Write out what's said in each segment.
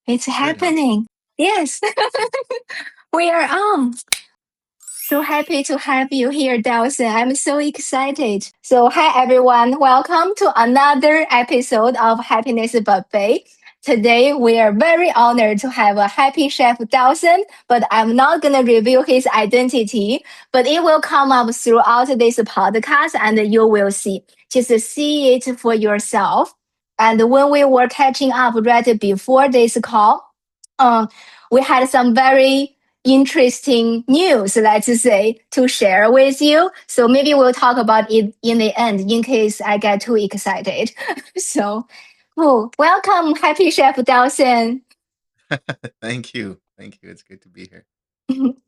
It's Good, huh? happening. Yes, we are on. So happy to have you here, Delson. I'm so excited. So, hi everyone. Welcome to another episode of Happiness Buffet. Today, we are very honored to have a happy chef, Delson, but I'm not going to reveal his identity, but it will come up throughout this podcast and you will see. Just see it for yourself. And when we were catching up right before this call, uh, we had some very interesting news, let's say, to share with you. So maybe we'll talk about it in the end in case I get too excited. So, oh, welcome, Happy Chef Dawson. Thank you. Thank you. It's good to be here.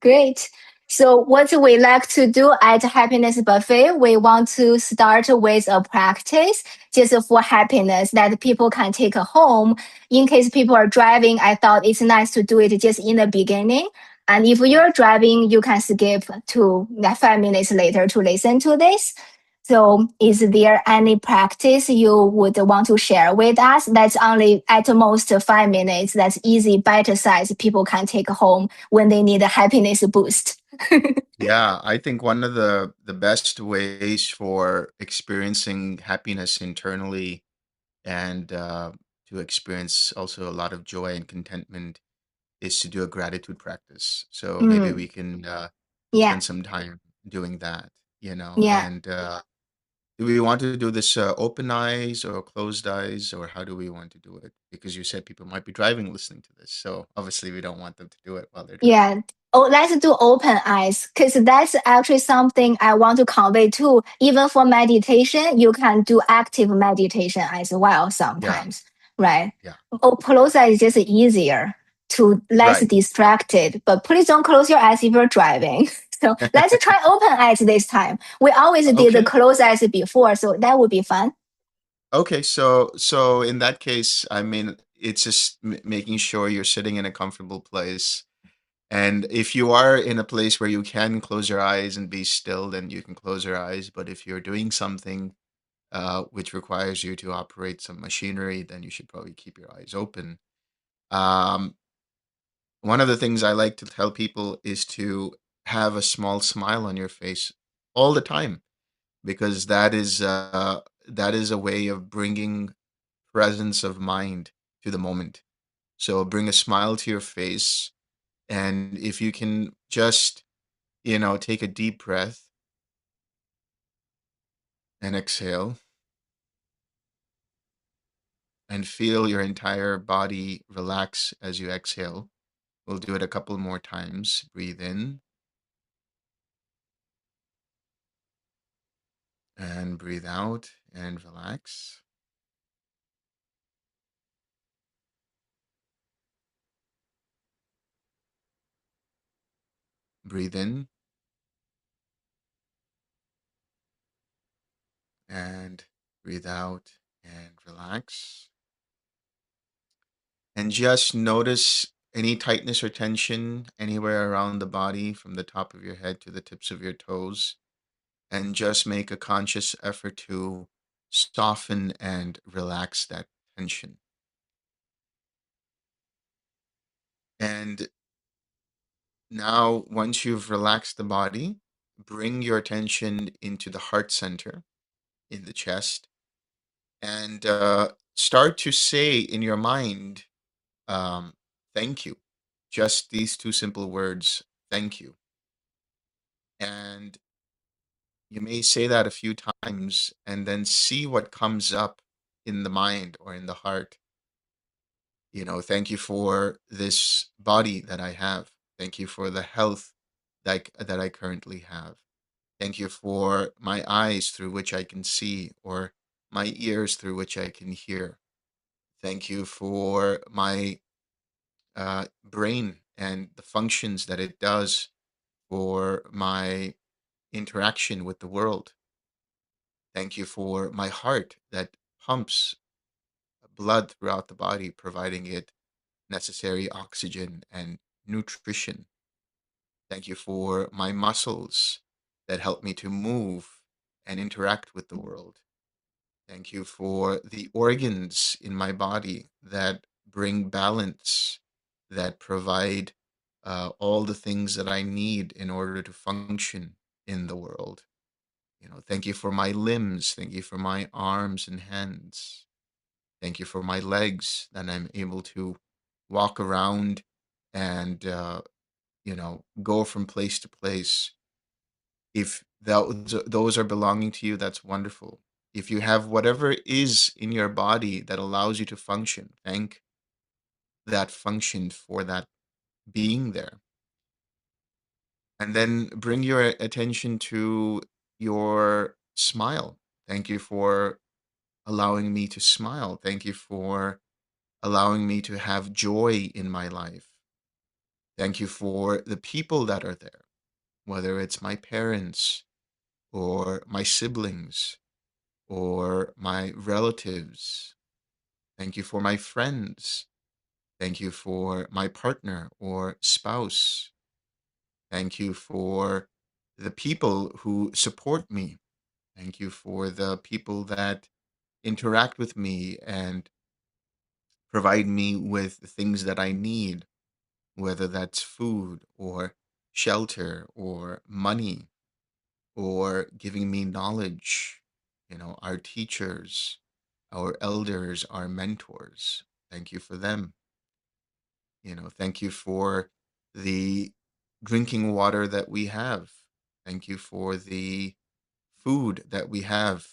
Great. So, what we like to do at Happiness Buffet, we want to start with a practice just for happiness that people can take home. In case people are driving, I thought it's nice to do it just in the beginning. And if Yeah. you're driving, you can skip to 5 minutes later to listen to this. So, is there any practice you would want to share with us? That's only at most 5 minutes. That's easy, bite size. People can take home when they need a happiness boost. Yeah, I think one of the best ways for experiencing happiness internally and to experience also a lot of joy and contentment is to do a gratitude practice. So maybe Mm, we can yeah, spend some time doing that, yeah. and do we want to do this open eyes or closed eyes, or how do we want to do it? Because you said people might be driving listening to this, so obviously we don't want them to do it while they're driving. Yeah. Oh, let's do open eyes because that's actually something I want to convey too. Even for meditation, you can do active meditation as well Yeah, sometimes, right? yeah, Oh, yeah. close eyes is just easier to less Right. distracted, but please don't close your eyes if you're driving. So let's try open eyes this time. We always did the Okay. closed eyes before, so that would be fun. Okay. So in that case, I mean, it's just making sure you're sitting in a comfortable place. And if you are in a place where you can close your eyes and be still, then you can close your eyes. But if you're doing something which requires you to operate some machinery, then you should probably keep your eyes open. Um, One of the things I like to tell people is to have a small smile on your face all the time, because that is a way of bringing presence of mind to the moment. So bring a smile to your face, and if you can just, take a deep breath and exhale and feel your entire body relax as you exhale. We'll do it a couple more times. Breathe in and breathe out and relax. Breathe in and breathe out and relax. And just notice any tightness or tension anywhere around the body from the top of your head to the tips of your toes. And just make a conscious effort to soften and relax that tension. And now, once you've relaxed the body, bring your attention into the heart center in the chest and start to say in your mind, um, thank you. Just these two simple words, thank you. And you may say that a few times and then see what comes up in the mind or in the heart. Thank you for this body that I have. Thank you for the health that I currently have. Thank you for my eyes through which I can see, or my ears through which I can hear. Thank you for my brain and the functions that it does for my interaction with the world. Thank you for my heart that pumps blood throughout the body, providing it necessary oxygen and nutrition. Thank you for my muscles that help me to move and interact with the world. Thank you for the organs in my body that bring balance, that provide all the things that I need in order to function in the world. Thank you for my limbs. Thank you for my arms and hands. Thank you for my legs, that I'm able to walk around and, go from place to place. If those are belonging to you, that's wonderful. If you have whatever is in your body that allows you to function, thank that function for that being there. And then bring your attention to your smile. Thank you for allowing me to smile. Thank you for allowing me to have joy in my life. Thank you for the people that are there, whether it's my parents or my siblings or my relatives. Thank you for my friends. Thank you for my partner or spouse. Thank you for the people who support me. Thank you for the people that interact with me and provide me with the things that I need, whether that's food or shelter or money or giving me knowledge. Our teachers, our elders, our mentors. Thank you for them. Thank you for the drinking water that we have. Thank you for the food that we have.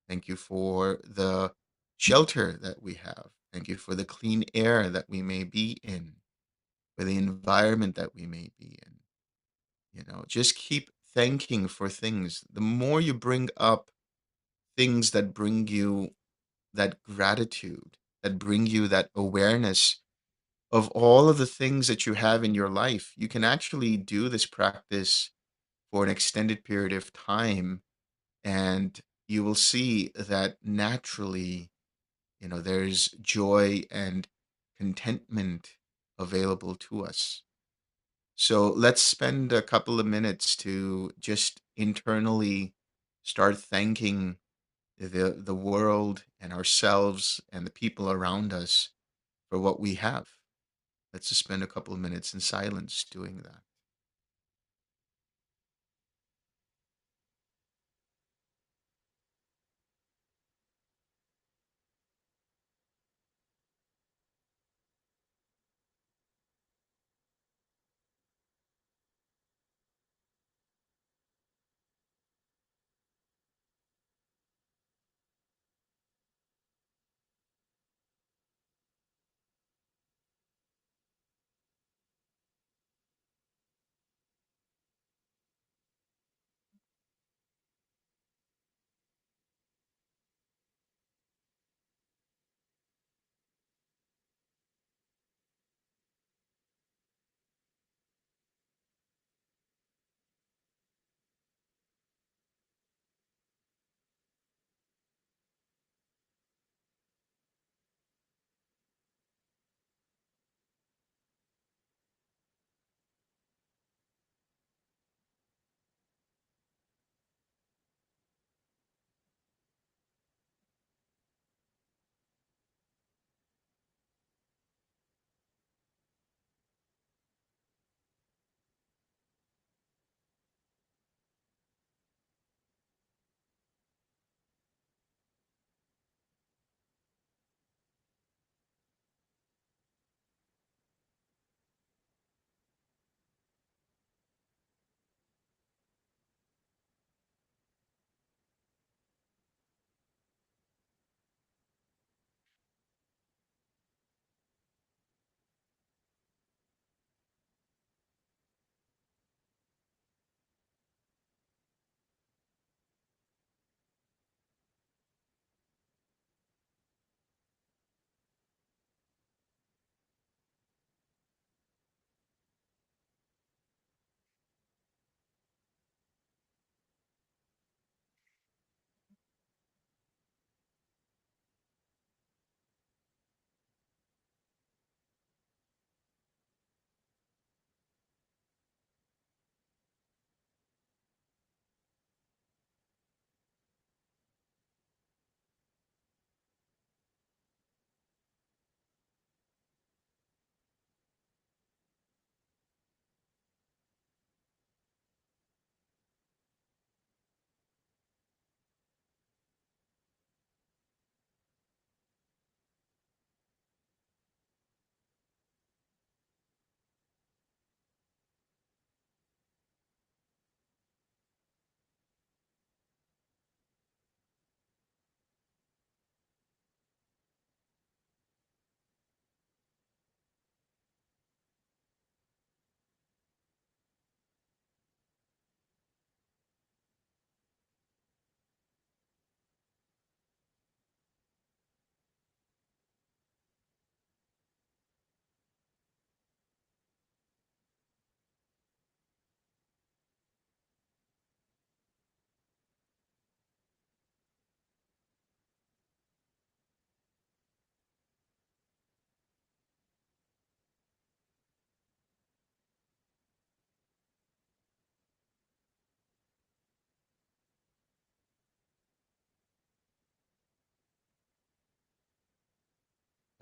Thank you for the shelter that we have. Thank you for the clean air that we may be in, for the environment that we may be in. Just keep thanking for things. The more you bring up things that bring you that gratitude, that bring you that awareness of all of the things that you have in your life, you can actually do this practice for an extended period of time, and you will see that naturally, there's joy and contentment available to us. So let's spend a couple of minutes to just internally start thanking the world and ourselves and the people around us for what we have. Let's just spend a couple of minutes in silence doing that.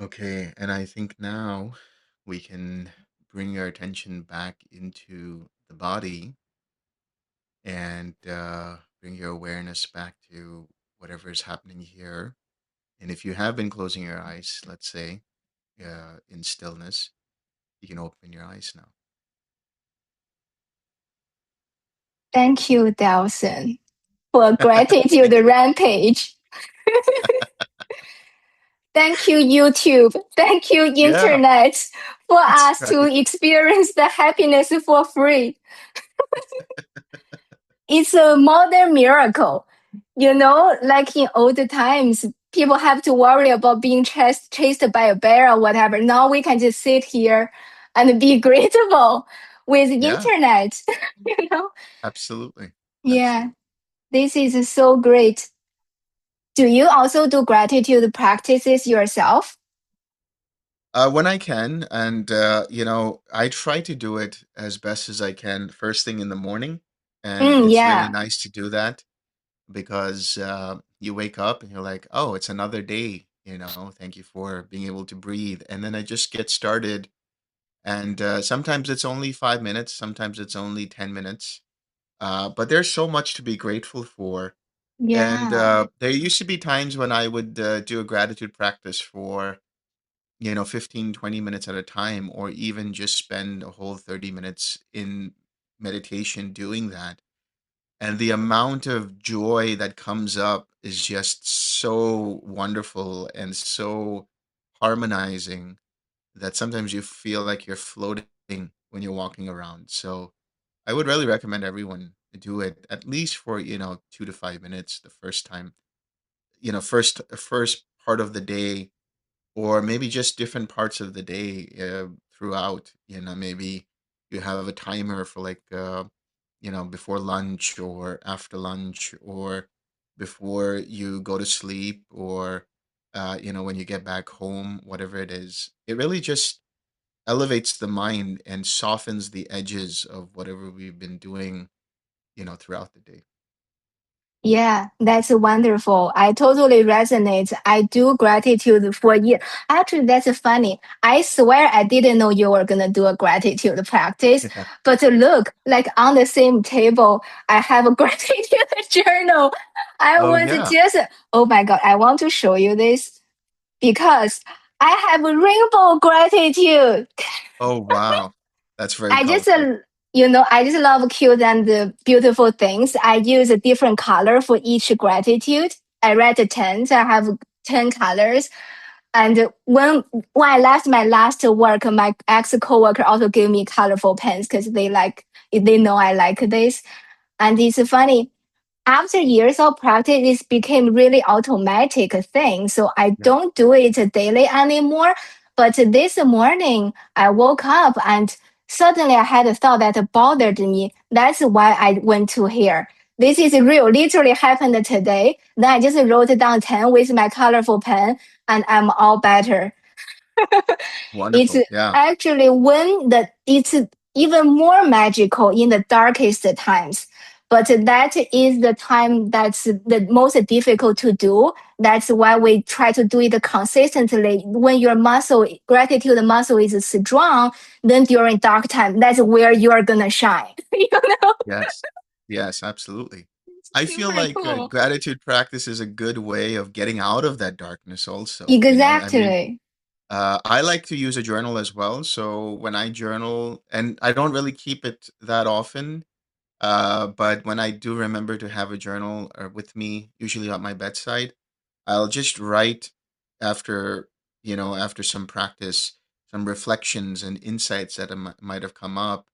Okay, and I think now we can bring our attention back into the body and bring your awareness back to whatever is happening here. And if you have been closing your eyes, let's say, in stillness, you can open your eyes now. Thank you, Delson, for gratitude rampage. Thank you, YouTube. Thank you, Yeah, Internet, for that's us to right. experience the happiness for free. It's a modern miracle. Like in old times, people have to worry about being chased by a bear or whatever. Now we can just sit here and be grateful with Yeah, internet. you know? absolutely. Yeah, Absolutely. this is so great. Do you also do gratitude practices yourself? When I can, and I try to do it as best as I can first thing in the morning, and it's really Yeah, nice to do that because you wake up and you're like, oh, it's another day. Thank you for being able to breathe, and then I just get started. And sometimes it's only 5 minutes, sometimes it's only 10 minutes. But there's so much to be grateful for. And yeah, there used to be times when I would do a gratitude practice for 15, 20 minutes at a time, or even just spend a whole 30 minutes in meditation doing that. And the amount of joy that comes up is just so wonderful and so harmonizing that sometimes you feel like you're floating when you're walking around. So I would really recommend everyone to do it at least for, 2 to 5 minutes the first time, first part of the day, or maybe just different parts of the day throughout. Maybe you have a timer for like before lunch or after lunch, or before you go to sleep, or when you get back home, whatever it is. It really just elevates the mind and softens the edges of whatever we've been doing throughout the day. yeah, that's wonderful. I totally resonate. I do gratitude for years. Actually, that's funny. I swear I didn't know you were gonna do a gratitude practice. Yeah. But look, like on the same table, I have a gratitude journal. I Oh was yeah. just, oh my God, I want to show you this because I have rainbow gratitude. Oh wow. That's very I just, colorful. I just love cute and beautiful things. I use a different color for each gratitude. I read the 10, so I have 10 colors. And when I left my last work, my ex coworker also gave me colorful pens because they know I like this. And it's funny, after years of practice, it became really automatic thing. So I Yeah. don't do it daily anymore. But this morning I woke up and suddenly I had a thought that bothered me. That's why I went to here. This is real, literally happened today. Then I just wrote down 10 with my colorful pen and I'm all better. It's Wonderful. Yeah. actually when it's even more magical in the darkest times. But that is the time that's the most difficult to do. That's why we try to do it consistently. When your gratitude muscle is strong, then during dark time, that's where you are gonna shine. Yes. Yes, absolutely. It's I feel super like cool. gratitude practice is a good way of getting out of that darkness also. I mean, Exactly. I like to use a journal as well. So when I journal, and I don't really keep it that often, but when I do remember to have a journal with me, usually at my bedside, I'll just write after, after some practice, some reflections and insights that might have come up,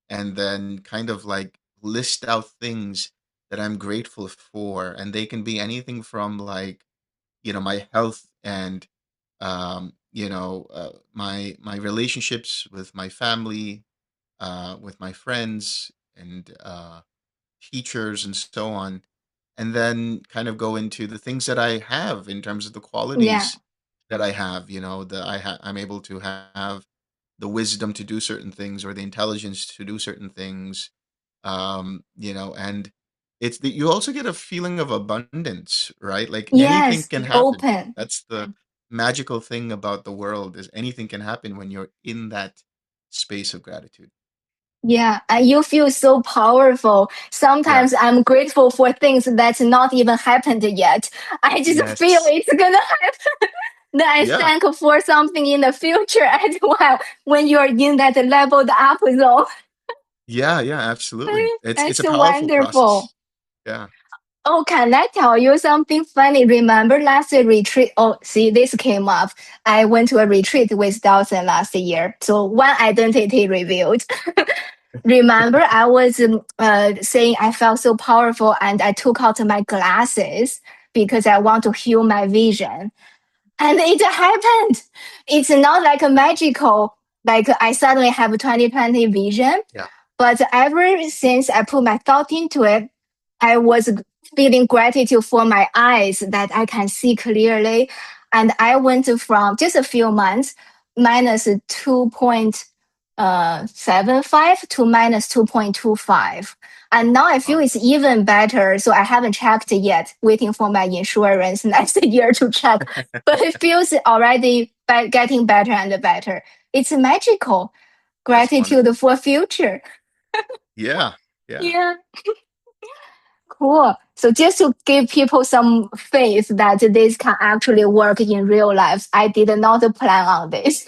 and then kind of like list out things that I'm grateful for. And they can be anything from like, my health and, my relationships with my family, with my friends, and teachers and so on, and then kind of go into the things that I have in terms of the Yeah. qualities that I have, that I'm able to have the wisdom to do certain things, or the intelligence to do certain things, and it's you also get a feeling of abundance, right? Like anything Yes. can happen. Open. That's the magical thing about the world is anything can happen when you're in that space of gratitude. Yeah, and you feel so powerful. Yeah. Sometimes I'm grateful for things that's not even happened yet. I just feel Yes. it's gonna happen. Then I Yeah. thank for something in the future as well when you're in that leveled up zone. Yeah, yeah, absolutely. It's That's a powerful wonderful. process. Yeah. Oh, can I tell you something funny? Remember last retreat? Oh, see, this came up. I went to a retreat with Dawson last year. So one identity revealed. Remember, I was saying I felt so powerful and I took out my glasses because I want to heal my vision. And it happened. It's not like a magical, like I suddenly have a 20/20 vision. Yeah. But ever since I put my thought into it, I was feeling gratitude for my eyes that I can see clearly. And I went from just a few months, minus 2.75 to minus 2.25. And now I feel Wow. it's even better. So I haven't checked yet, waiting for my insurance next year to check. But it feels already getting better and better. It's magical. That's wonderful. Gratitude for future. Yeah. Yeah. Yeah. Cool. So just to give people some faith that this can actually work in real life, I did not plan on this.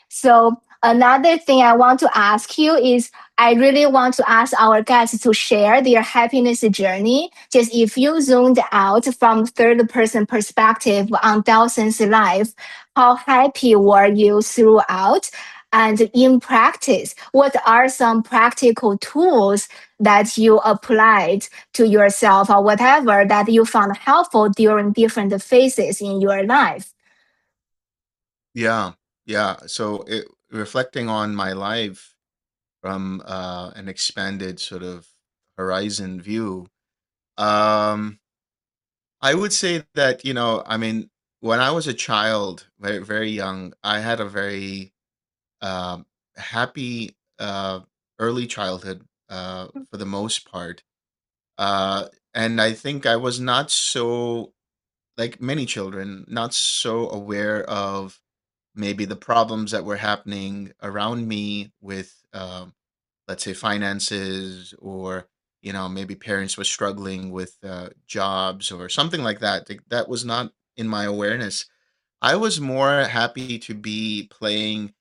So another thing I want to ask you is I really want to ask our guests to share their happiness journey. Just if you zoomed out from third person perspective on Dawson's life, how happy were you throughout? And in practice, what are some practical tools that you applied to yourself or whatever that you found helpful during different phases in your life? Yeah. Yeah. So reflecting on my life from an expanded sort of horizon view, um, I would say that, I mean, when I was a child, very, very young, I had a very um, happy early childhood for the most part. Uh, and I think I was not so, like many children, not so aware of maybe the problems that were happening around me with, let's say, finances, or maybe parents were struggling with jobs or something like that. That was not in my awareness. I was more happy to be playing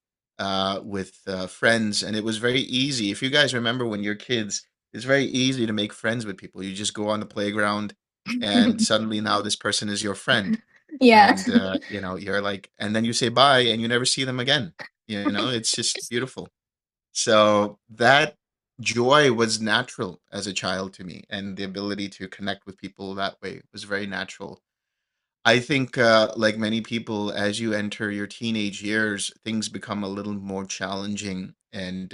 with friends, and it was very easy. If you guys remember when you're kids, it's very easy to make friends with people. You just go on the playground, and suddenly now this person is your friend, Yeah. and you're like, and then you say bye, and you never see them again. It's just beautiful. So that joy was natural as a child to me, and the ability to connect with people that way was very natural. I think, like many people, as you enter your teenage years, things become a little more challenging, and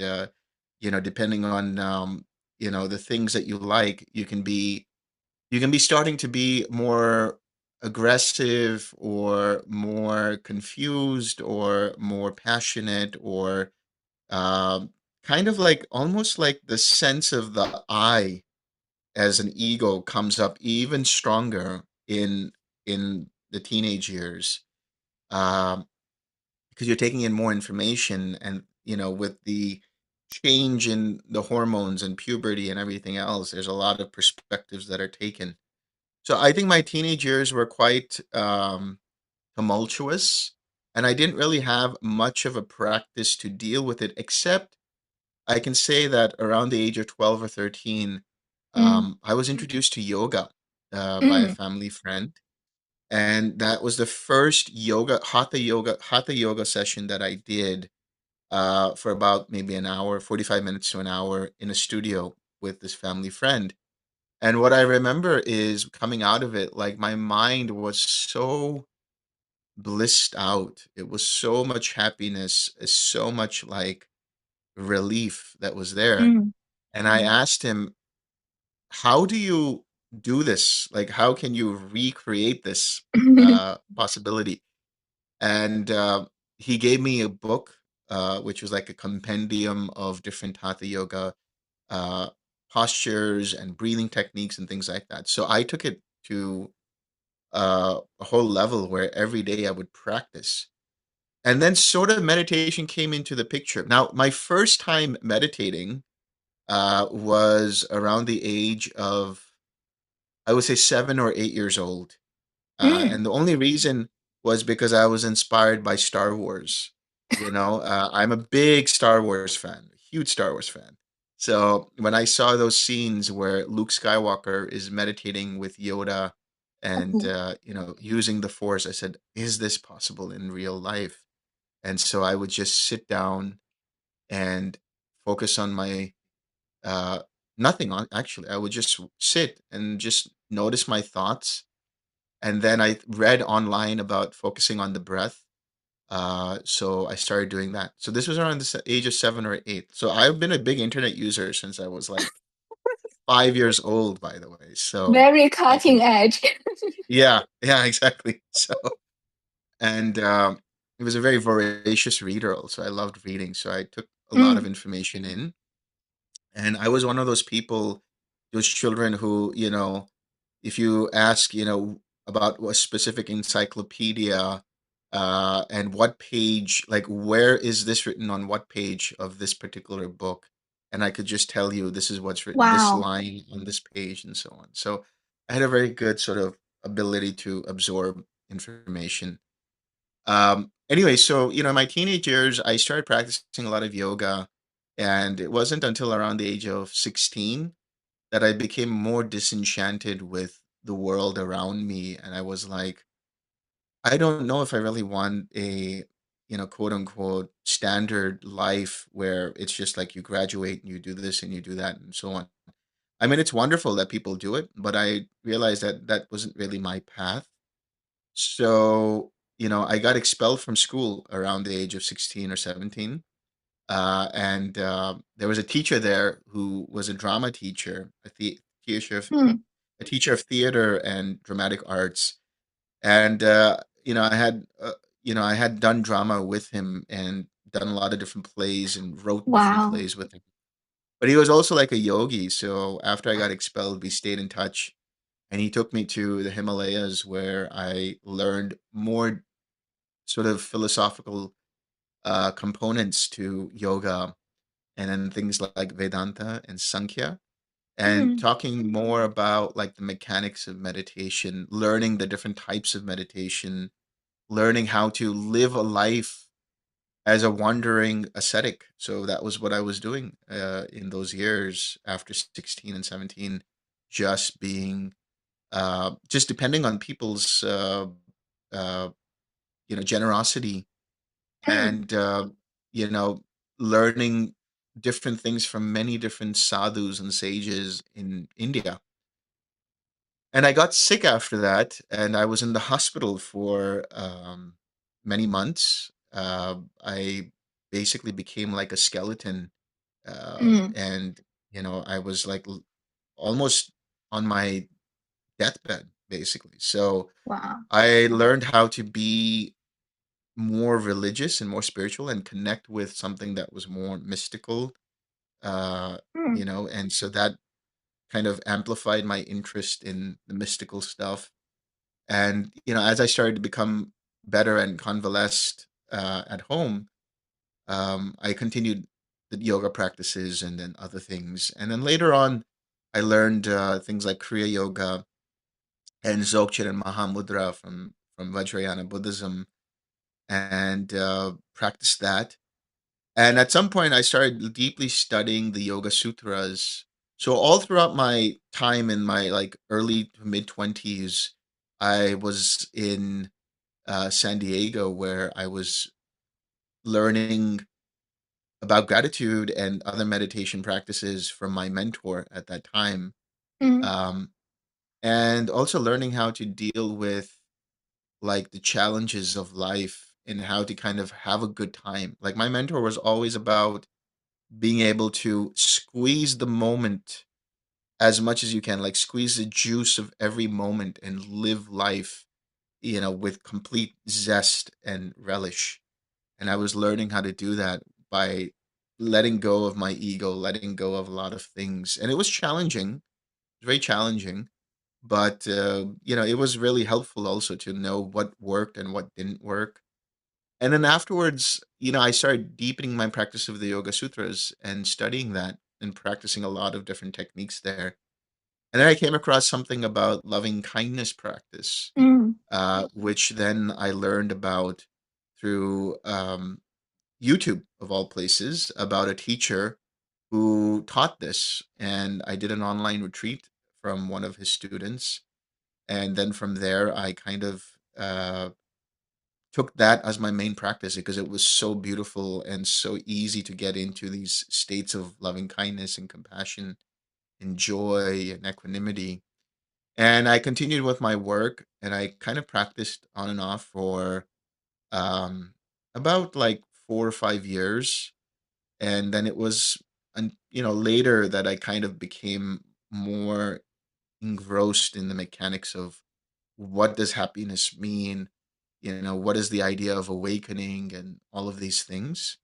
depending on the things that you like, you can be starting to be more aggressive, or more confused, or more passionate, or um, kind of like almost like the sense of the I as an ego comes up even stronger in the teenage years, um, because you're taking in more information, and with the change in the hormones and puberty and everything else, there's a lot of perspectives that are taken. So I think my teenage years were quite tumultuous, and I didn't really have much of a practice to deal with it, except I can say that around the age of 12 or 13, Mm, I was introduced to yoga by a mm, family friend. And that was the first hatha yoga session that I did for about maybe an hour, 45 minutes to an hour in a studio with this family friend. And what I remember is coming out of it, like my mind was so blissed out. It was so much happiness, so much like relief that was there. mm. And I asked him, how do you do this? Like, how can you recreate this possibility? And he gave me a book, which was like a compendium of different hatha yoga uh, postures and breathing techniques and things like that. So I took it to a whole level where every day I would practice. And then sort of meditation came into the picture. Now, my first time meditating was around the age of, I would say, 7 or 8 years old. Mm. And the only reason was because I was inspired by Star Wars. I'm a big Star Wars fan, huge Star Wars fan. So when I saw those scenes where Luke Skywalker is meditating with Yoda and Oh, using the Force, I said, "Is this possible in real life?" And so I would just sit down and focus on my uh, nothing on actually. I would just sit and just notice my thoughts, and then I read online about focusing on the breath. So I started doing that. So this was around the age of 7 or 8. So I've been a big internet user since I was like 5 years old, by the way. So very I cutting can, edge. yeah, yeah, exactly. And it was a very voracious reader. Also, I loved reading, so I took a lot of Mm. information in. And I was one of those people, those children who, if you ask, about a specific encyclopedia, and what page, like, where is this written on what page of this particular book? And I could just tell you this is what's written, this Wow. line on this page, and so on. So I had a very good sort of ability to absorb information. Anyway, so in my teenage years, I started practicing a lot of yoga, and it wasn't until around the age of 16 that I became more disenchanted with the world around me, and I was like, I don't know if I really want a quote unquote standard life where it's just like you graduate and you do this and you do that and so on. I mean, it's wonderful that people do it, but I realized that that wasn't really my path. So, I got expelled from school around the age of 16 or 17. And there was a teacher there who was a drama teacher, teacher of, Mm. a teacher of theater and dramatic arts. And, I had done drama with him and done a lot of different plays and wrote different Wow. plays with him. But he was also like a yogi. So after I got expelled, we stayed in touch. And he took me to the Himalayas where I learned more sort of philosophical components to yoga, and then things like Vedanta and Sankhya, and Mm. talking more about like the mechanics of meditation, learning the different types of meditation, learning how to live a life as a wandering ascetic. So that was what I was doing in those years after 16 and 17, just being, just depending on people's, uh, generosity, Mm. and you know learning different things from many different sadhus and sages in India. And I got sick after that, and I was in the hospital for many months. I basically became like a skeleton, Mm. and I was like almost on my deathbed, basically. So Wow. I learned how to be more religious and more spiritual and connect with something that was more mystical, Mm. and so that kind of amplified my interest in the mystical stuff. And as I started to become better and convalesced at home, I continued the yoga practices and then other things. And then later on, I learned things like Kriya Yoga and Dzogchen and Mahamudra from Vajrayana Buddhism, and practiced that. And at some point, I started deeply studying the Yoga Sutras. So all throughout my time in my like early to mid 20s, I was in San Diego, where I was learning about gratitude and other meditation practices from my mentor at that time, Mm. um, and also learning how to deal with like the challenges of life and how to kind of have a good time. Like my mentor was always about being able to squeeze the moment as much as you can, like squeeze the juice of every moment and live life, with complete zest and relish. And I was learning how to do that by letting go of my ego, letting go of a lot of things. And it was challenging, very challenging, But it was really helpful also to know what worked and what didn't work. And then afterwards, I started deepening my practice of the Yoga Sutras and studying that and practicing a lot of different techniques there. And then I came across something about loving kindness practice, Mm. which then I learned about through YouTube, of all places, about a teacher who taught this. And I did an online retreat from one of his students. And then from there, I kind of took that as my main practice because it was so beautiful and so easy to get into these states of loving kindness and compassion and joy and equanimity. And I continued with my work and I kind of practiced on and off for um, about like 4 or 5 years. And then it was, later that I kind of became more engrossed in the mechanics of what does happiness mean? What is the idea of awakening and all of these things?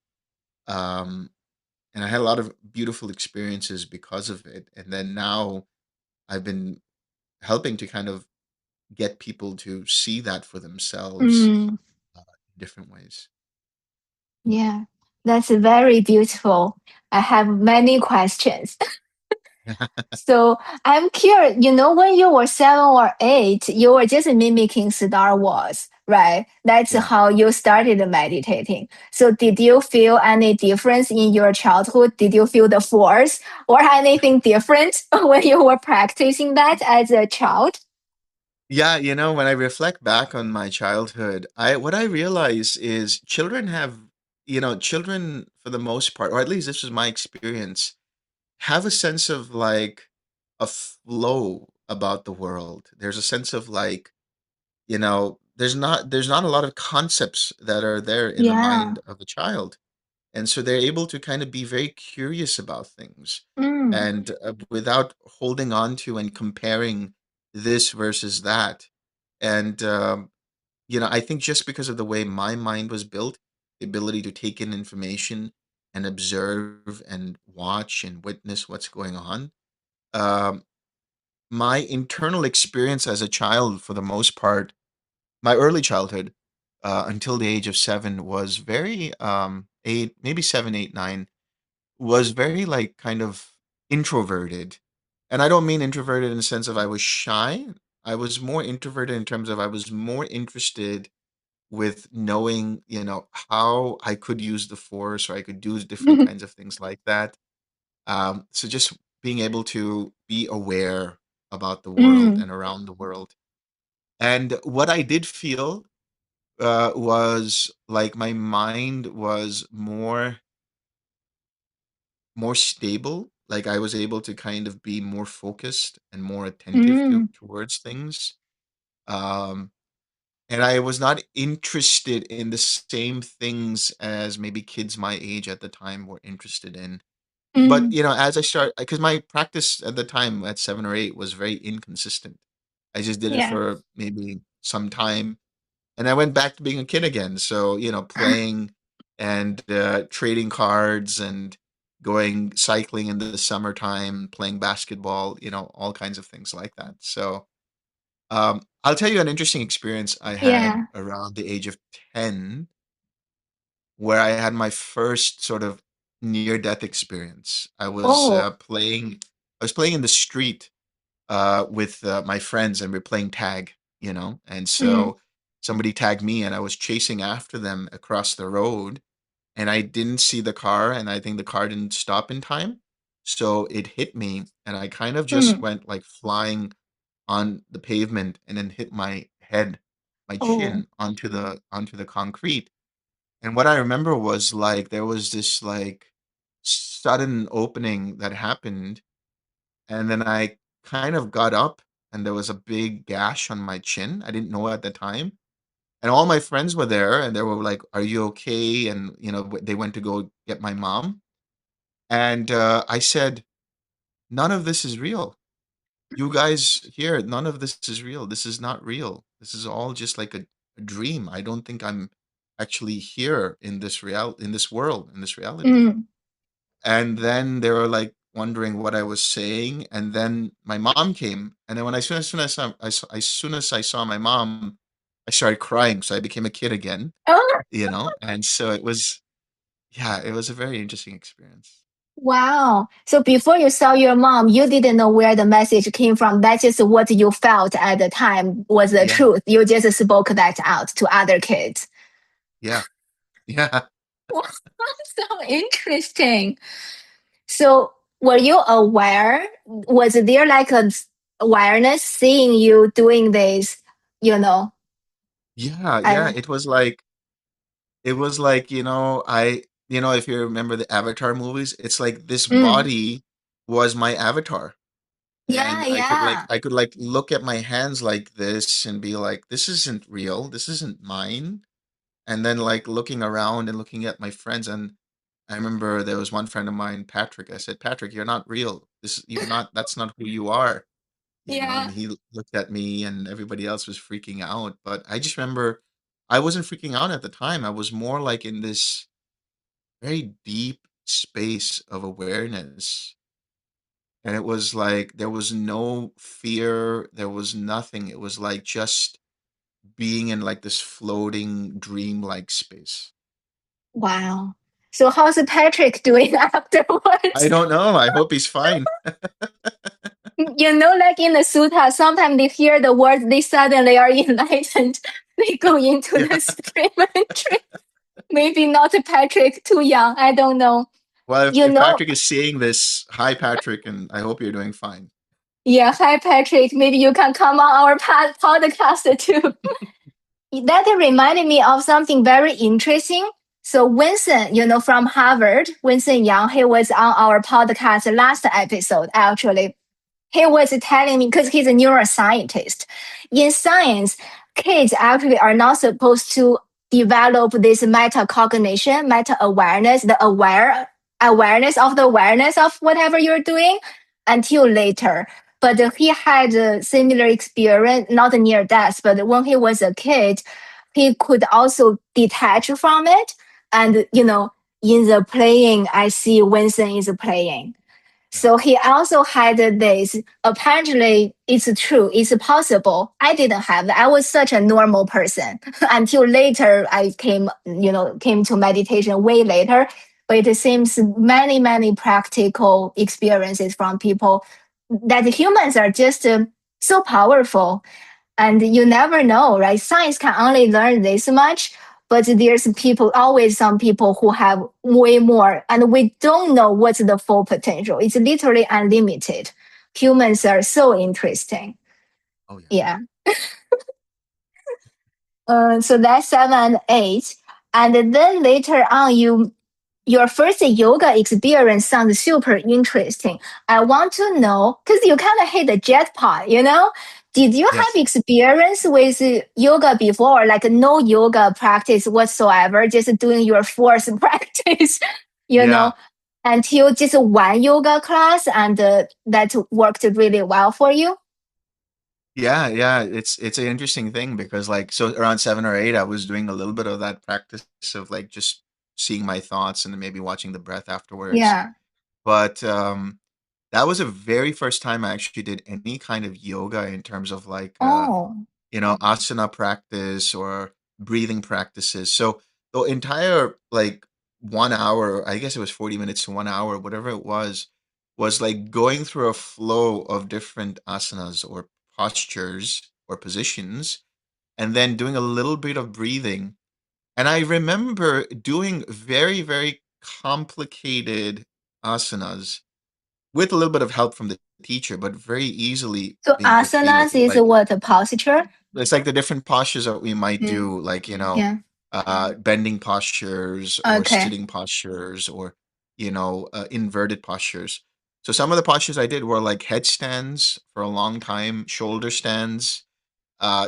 Um, and I had a lot of beautiful experiences because of it. And then now I've been helping to kind of get people to see that for themselves Mm. in different ways. Yeah, that's very beautiful. I have many questions. So I'm curious, when you were 7 or 8, you were just mimicking Star Wars, right? That's Yeah. how you started meditating. So did you feel any difference in your childhood? Did you feel the force or anything different when you were practicing that as a child? Yeah, when I reflect back on my childhood, I realize is children for the most part, or at least this was my experience, have a sense of like a flow about the world. There's a sense of like, there's not a lot of concepts that are there in the Yeah. mind of a child. And so they're able to kind of be very curious about things Mm. and without holding on to and comparing this versus that. And I think just because of the way my mind was built, the ability to take in information and observe and watch and witness what's going on, um, my internal experience as a child, for the most part, my early childhood, until the age of 7, was very 8, maybe 7, 8, 9, was very like kind of introverted. And I don't mean introverted in the sense of I was shy. I was more introverted in terms of I was more interested with knowing, how I could use the force or I could do different kinds of things like that. So just being able to be aware about the world Mm. and around the world. And what I did feel was like my mind was more stable. Like I was able to kind of be more focused and more attentive Mm. towards things. Um, and I was not interested in the same things as maybe kids my age at the time were interested in. But Mm. as I start, because my practice at the time at 7 or 8 was very inconsistent. I just did it Yeah. for maybe some time, and I went back to being a kid again. So playing and trading cards and going cycling in the summertime, playing basketball, all kinds of things like that. So I'll tell you an interesting experience I had Yeah. around the age of 10, where I had my first sort of near death experience. Oh. I was playing in the street with my friends, and we're playing tag, and Mm. so somebody tagged me, and I was chasing after them across the road, and I didn't see the car, and I think the car didn't stop in time, so it hit me, and I kind of just Mm. went like flying on the pavement, and then hit my head, my Oh. chin onto the concrete. And what I remember was like there was this like sudden opening that happened, and then I kind of got up, and there was a big gash on my chin. I didn't know at the time. And all my friends were there, and they were like, "Are you okay?" And they went to go get my mom. And I said, "None of this is real. You guys here, none of this is real. This is not real. This is all just like a dream. I don't think I'm actually here in this world, in this reality." Mm. And then they were like, wondering what I was saying, and then my mom came, and then as soon as I saw my mom, I started crying, so I became a kid again, Oh, and so it was, yeah, it was a very interesting experience. wow. So before you saw your mom, you didn't know where the message came from. That's just what you felt at the time was the Yeah, truth. You just spoke that out to other kids. yeah, yeah, Wow, so interesting. So were you aware? Was there like a awareness seeing you doing this, you know? yeah, yeah. I It was like, if you remember the Avatar movies, it's like this mm, body was my avatar. yeah, And yeah. I could like look at my hands like this and be like, this isn't real, this isn't mine. And then like looking around and looking at my friends, and I remember there was one friend of mine, Patrick. I said, Patrick, you're not real. That's not who you are. And Yeah. he looked at me and everybody else was freaking out. But I just remember I wasn't freaking out at the time. I was more like in this very deep space of awareness. And it was like there was no fear, there was nothing. It was like just being in like this floating dream-like space. Wow. So how's Patrick doing I afterwards? don't know. I hope he's fine. Like in the sutta, sometimes they hear the words, they suddenly are enlightened. They go into the Yeah. supreme tree. Maybe not Patrick, too young. I don't know. Well, You if know, Patrick is seeing this, hi Patrick, and I hope you're doing fine. yeah. Hi, Patrick. Maybe you can come on our podcast too. That reminded me of something very interesting. So Winston, from Harvard, Winston Young, he was on our podcast last episode, actually. He was telling me because he's a neuroscientist. In science, kids actually are not supposed to develop this metacognition, meta awareness, the awareness of the awareness of whatever you're doing until later. But he had a similar experience, not near death, but when he was a kid, he could also detach from it. And, in the playing, I see Winston is playing. Yeah. So he also had this. Apparently, it's true. It's possible. I didn't have that. I was such a normal person until later. I came to meditation way later. But it seems many, many practical experiences from people that humans are just so powerful, and you never know, right? Science can only learn this much, but there's always some people who have way more, and we don't know what's the full potential. It's literally unlimited. Humans are so interesting. Oh yeah. Yeah. So that's 7 and 8. And then later on, your first yoga experience sounds super interesting. I want to know because you kind of hit the jackpot. Did you have Yes. experience with yoga before, like no yoga practice whatsoever, just doing your force practice, you know, Yeah. until just one yoga class and that worked really well for you? Yeah, yeah. It's an interesting thing because like so around 7 or 8, I was doing a little bit of that practice of like just seeing my thoughts and then maybe watching the breath afterwards. Yeah. But that was the very first time I actually did any kind of yoga in terms of like Oh. asana practice or breathing practices. So the entire like 1 hour, I guess it was 40 minutes to 1 hour, whatever it was like going through a flow of different asanas or postures or positions, and then doing a little bit of breathing. And I remember doing very, very complicated asanas with a little bit of help from the teacher, but very easily So being okay with asanas it. is Like what, a posture? it's like the different postures that we might Mm, do, like, yeah. bending postures or Okay. sitting postures or, inverted postures. So some of the postures I did were like headstands for a long time, shoulder stands.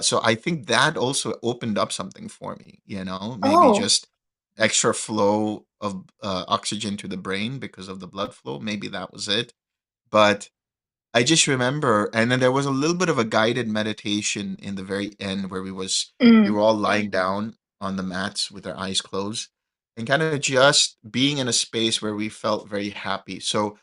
So I think that also opened up something for me, maybe Oh. just extra flow of oxygen to the brain because of the blood flow. Maybe that was it. But I just remember, and then there was a little bit of a guided meditation in the very end where we Mm. were all lying down on the mats with our eyes closed and kind of just being in a space where we felt very happy. So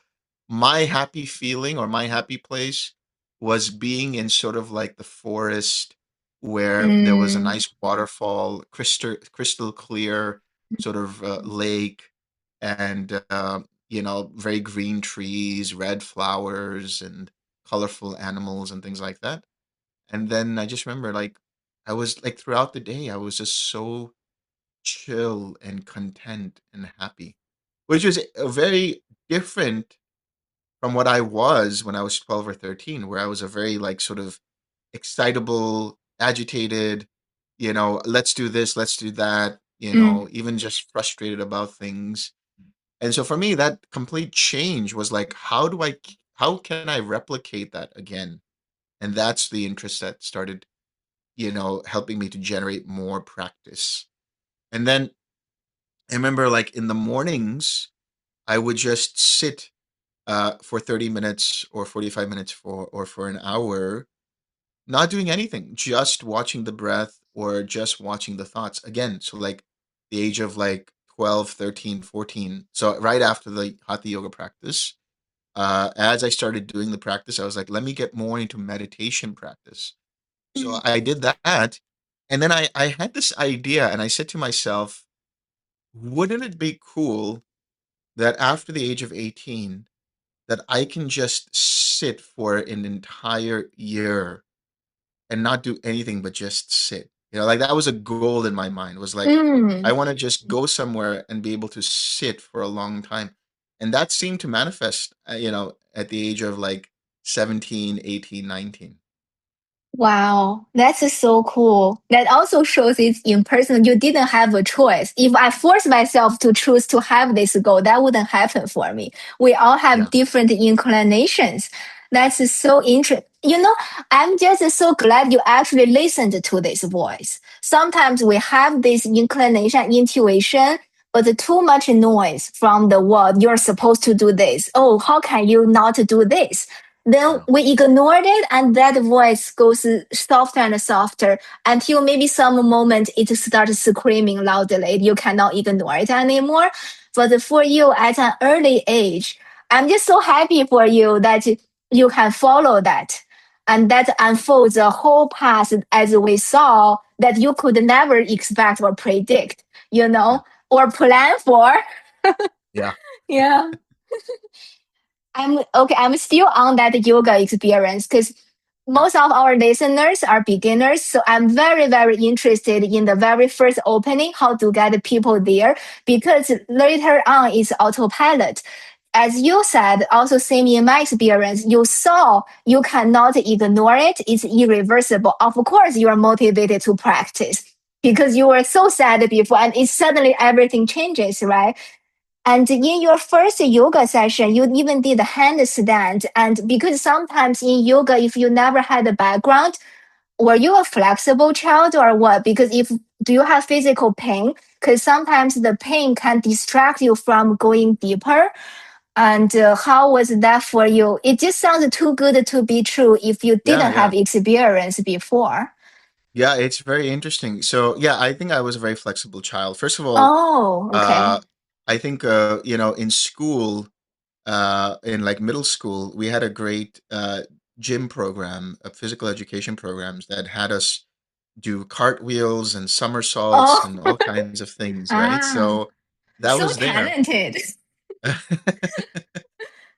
my happy feeling or my happy place was being in sort of like the forest where there was a Mm, nice waterfall, crystal clear sort of lake, and very green trees, red flowers, and colorful animals and things like that. And then I just remember, like, I was like throughout the day, I was just so chill and content and happy, which was a very different from what I was when I was 12 or 13, where I was a very like sort of excitable, agitated, let's do this, let's do that, mm, even just frustrated about things. And so for me, that complete change was like, how can I replicate that again? And that's the interest that started, helping me to generate more practice. And then I remember like in the mornings, I would just sit for 30 minutes or 45 minutes for an hour, not doing anything, just watching the breath or just watching the thoughts. Again, so like the age of like 12, 13, 14. So right after the Hatha yoga practice, as I started doing the practice, I was like, let me get more into meditation practice. So mm, I did that. And then I had this idea and I said to myself, wouldn't it be cool that after the age of 18, that I can just sit for an entire year and not do anything but just sit. Like that was a goal in my mind. Was like I mm. want to just go somewhere and be able to sit for a long time. And that seemed to manifest, at the age of like 17, 18, 19. Wow, that's so cool. That also shows it's in person. You didn't have a choice. If I force myself to choose to have this goal, that wouldn't happen for me. We all have Yeah. different inclinations. That's so interesting. I'm just so glad you actually listened to this voice. Sometimes we have this inclination, intuition, but too much noise from the world. You're supposed to do this. Oh, how can you not do this? Then Yeah. we ignored it, and that voice goes softer and softer until maybe some moment it starts screaming loudly. You cannot ignore it anymore. But for you at an early age, I'm just so happy for you that you can follow that. And that unfolds a whole path as we saw that you could never expect or predict, Yeah. or plan for. Yeah. Yeah. I'm okay. I'm still on that yoga experience because Yeah. most of our listeners are beginners. So I'm very, very interested in the very first opening, how to get people there, because later on it's autopilot. As you said, also same in my experience, you saw you cannot ignore it. It's irreversible. Of course, you are motivated to practice because you were so sad before and it suddenly everything changes, right? And in your first yoga session, you even did a handstand. And because sometimes in yoga, if you never had a background, were you a flexible child or what? Because if do you have physical pain? Because sometimes the pain can distract you from going deeper. And how was that for you? It just sounds too good to be true if you Yeah. didn't Yeah. have experience before. Yeah. It's very interesting. So yeah, I think I was a very flexible child. First of all, Oh, okay. uh, I think, in school, in like middle school, we had a great gym program, physical education programs that had us do cartwheels and somersaults Oh, and all kinds of things, right? ah, So that so was there. talented.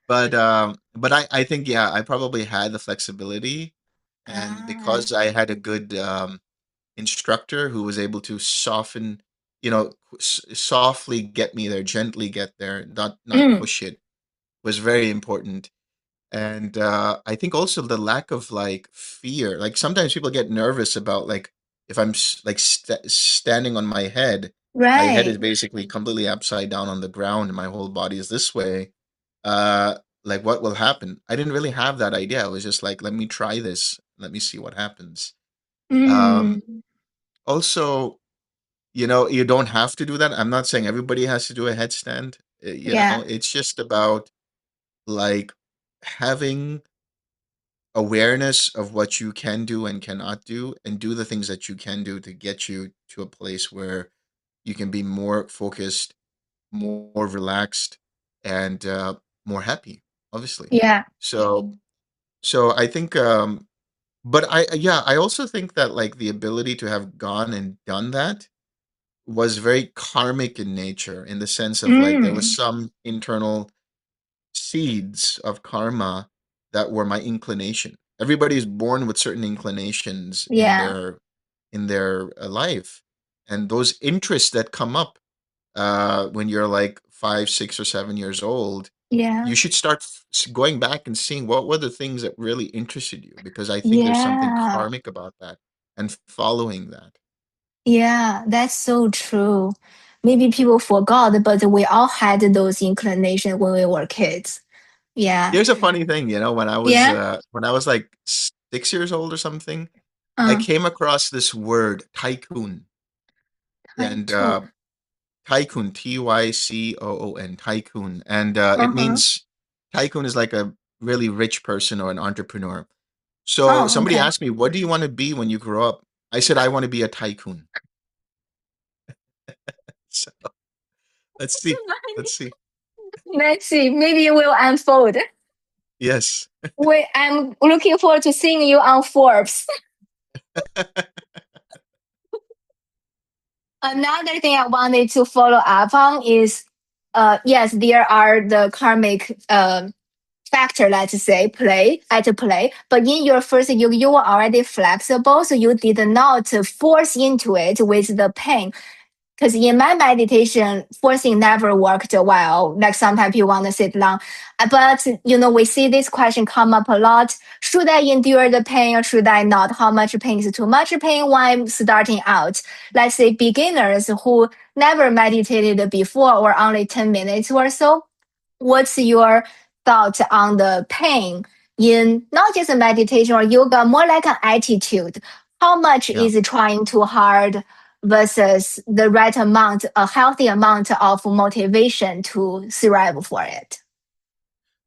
But I think, yeah, I probably had the flexibility, and Ah. because I had a good instructor who was able to soften, softly get me there, gently get there, not Mm, push it, was very important. And I think also the lack of like fear. Like sometimes people get nervous about like if I'm standing on my head is right. basically completely upside down on the ground, and my whole body is this way. Uh, like what will happen? I didn't really have that idea. I was just like, let me try this. Let me see what happens. Um, Mm, Also, you don't have to do that. I'm not saying everybody has to do a headstand. yeah. It's just about like having awareness of what you can do and cannot do, and do the things that you can do to get you to a place where you can be more focused, more relaxed, and more happy obviously. Yeah. So I think, but I also think that like the ability to have gone and done that was very karmic in nature, in the sense of like there was Mm. some internal seeds of karma that were my inclination. Everybody is born with certain inclinations Yeah. in their life, and those interests that come up when you're like 5, 6, or 7 years old, Yeah. you should start going back and seeing what were the things that really interested you, because I think there's something Yeah. karmic about that, and following that. Yeah. That's so true. Maybe people forgot, but we all had those inclinations when we were kids. Yeah. Here's a funny thing, Yeah. when I was like 6 years old or something, I Uh, came across this word tycoon, and Tycoon. tycoon, tycoon, tycoon, and it Uh-huh. means tycoon is like a really rich person or an entrepreneur. So Oh, somebody okay. asked me, "What do you want to be when you grow up?" I said, "I want to be a tycoon." So let's see, let's see. Let's see. Maybe it will unfold. Yes. I'm looking forward to seeing you on Forbes. Another thing I wanted to follow up on is, yes, there are the karmic factor, let's say, play. But in your first, you were already flexible, so you did not force into it with the pain. Because in my meditation, forcing never worked well. Like sometimes people want to sit long. But, we see this question come up a lot. Should I endure the pain or should I not? How much pain is too much pain when I'm starting out? Let's say beginners who never meditated before or only 10 minutes or so. What's your thought on the pain in not just meditation or yoga, more like an attitude? How much Yeah. is trying too hard versus the right amount, a healthy amount of motivation to thrive for it?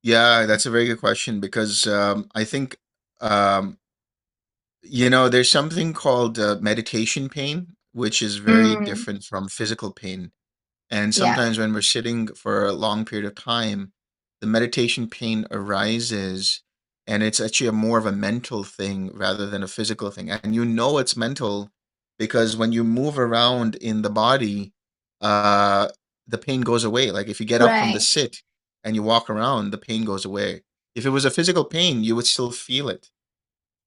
Yeah, that's a very good question, because I think um, there's something called meditation pain, which is very Mm, different from physical pain. And yeah, sometimes when we're sitting for a long period of time, the meditation pain arises, and it's actually more of a mental thing rather than a physical thing. And it's mental because when you move around in the body, uh, the pain goes away. Like if you get up from the right, sit and you walk around, the pain goes away. If it was a physical pain, you would still feel it.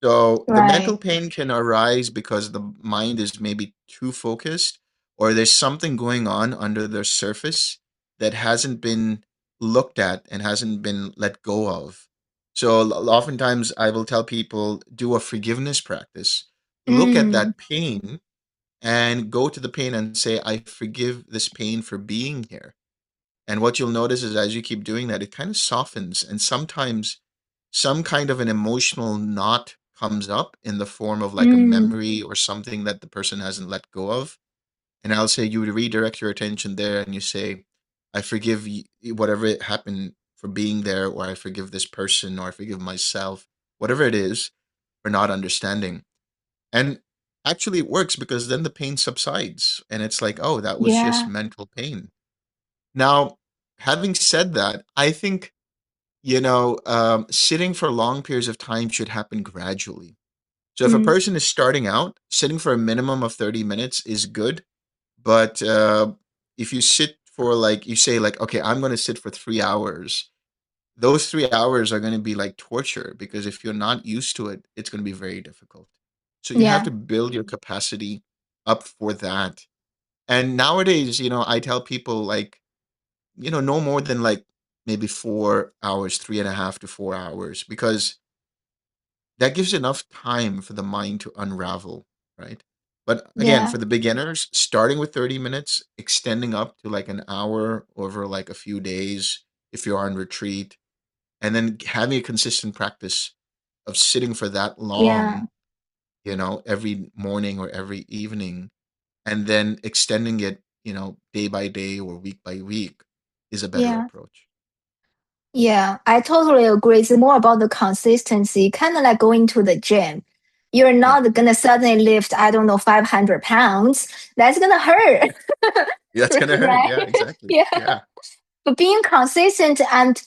So the mental right, pain can arise because the mind is maybe too focused, or there's something going on under the surface that hasn't been looked at and hasn't been let go of. So oftentimes I will tell people, do a forgiveness practice. Look at mm, that pain and go to the pain and say, I forgive this pain for being here. And what you'll notice is as you keep doing that, it kind of softens. And sometimes some kind of an emotional knot comes up in the form of like a mm, memory or something that the person hasn't let go of. And I'll say you redirect your attention there and you say, I forgive whatever it happened for being there, or I forgive this person, or I forgive myself, whatever it is, for not understanding. And actually, it works because then the pain subsides and it's like, oh, that was just yeah, mental pain. Now, having said that, I think sitting for long periods of time should happen gradually. So if a mm, person is starting out, sitting for a minimum of 30 minutes is good. But if you sit for like, you say like, okay, I'm going to sit for 3 hours, those 3 hours are going to be like torture, because if you're not used to it, it's going to be very difficult. So you have yeah, to build your capacity up for that. And nowadays, I tell people like, no more than like maybe 4 hours, 3.5 to 4 hours, because that gives enough time for the mind to unravel, right? But again, yeah, for the beginners, starting with 30 minutes, extending up to like an hour over like a few days if you're on retreat, and then having a consistent practice of sitting for that yeah. long, every morning or every evening, and then extending it, day by day or week by week, is a better Yeah. approach. Yeah, I totally agree. It's more about the consistency, kind of like going to the gym. You're Yeah. not gonna suddenly lift, I don't know, 500 pounds. That's gonna hurt. Yeah, it's gonna hurt. Right? Yeah, exactly. Yeah. Yeah. But being consistent and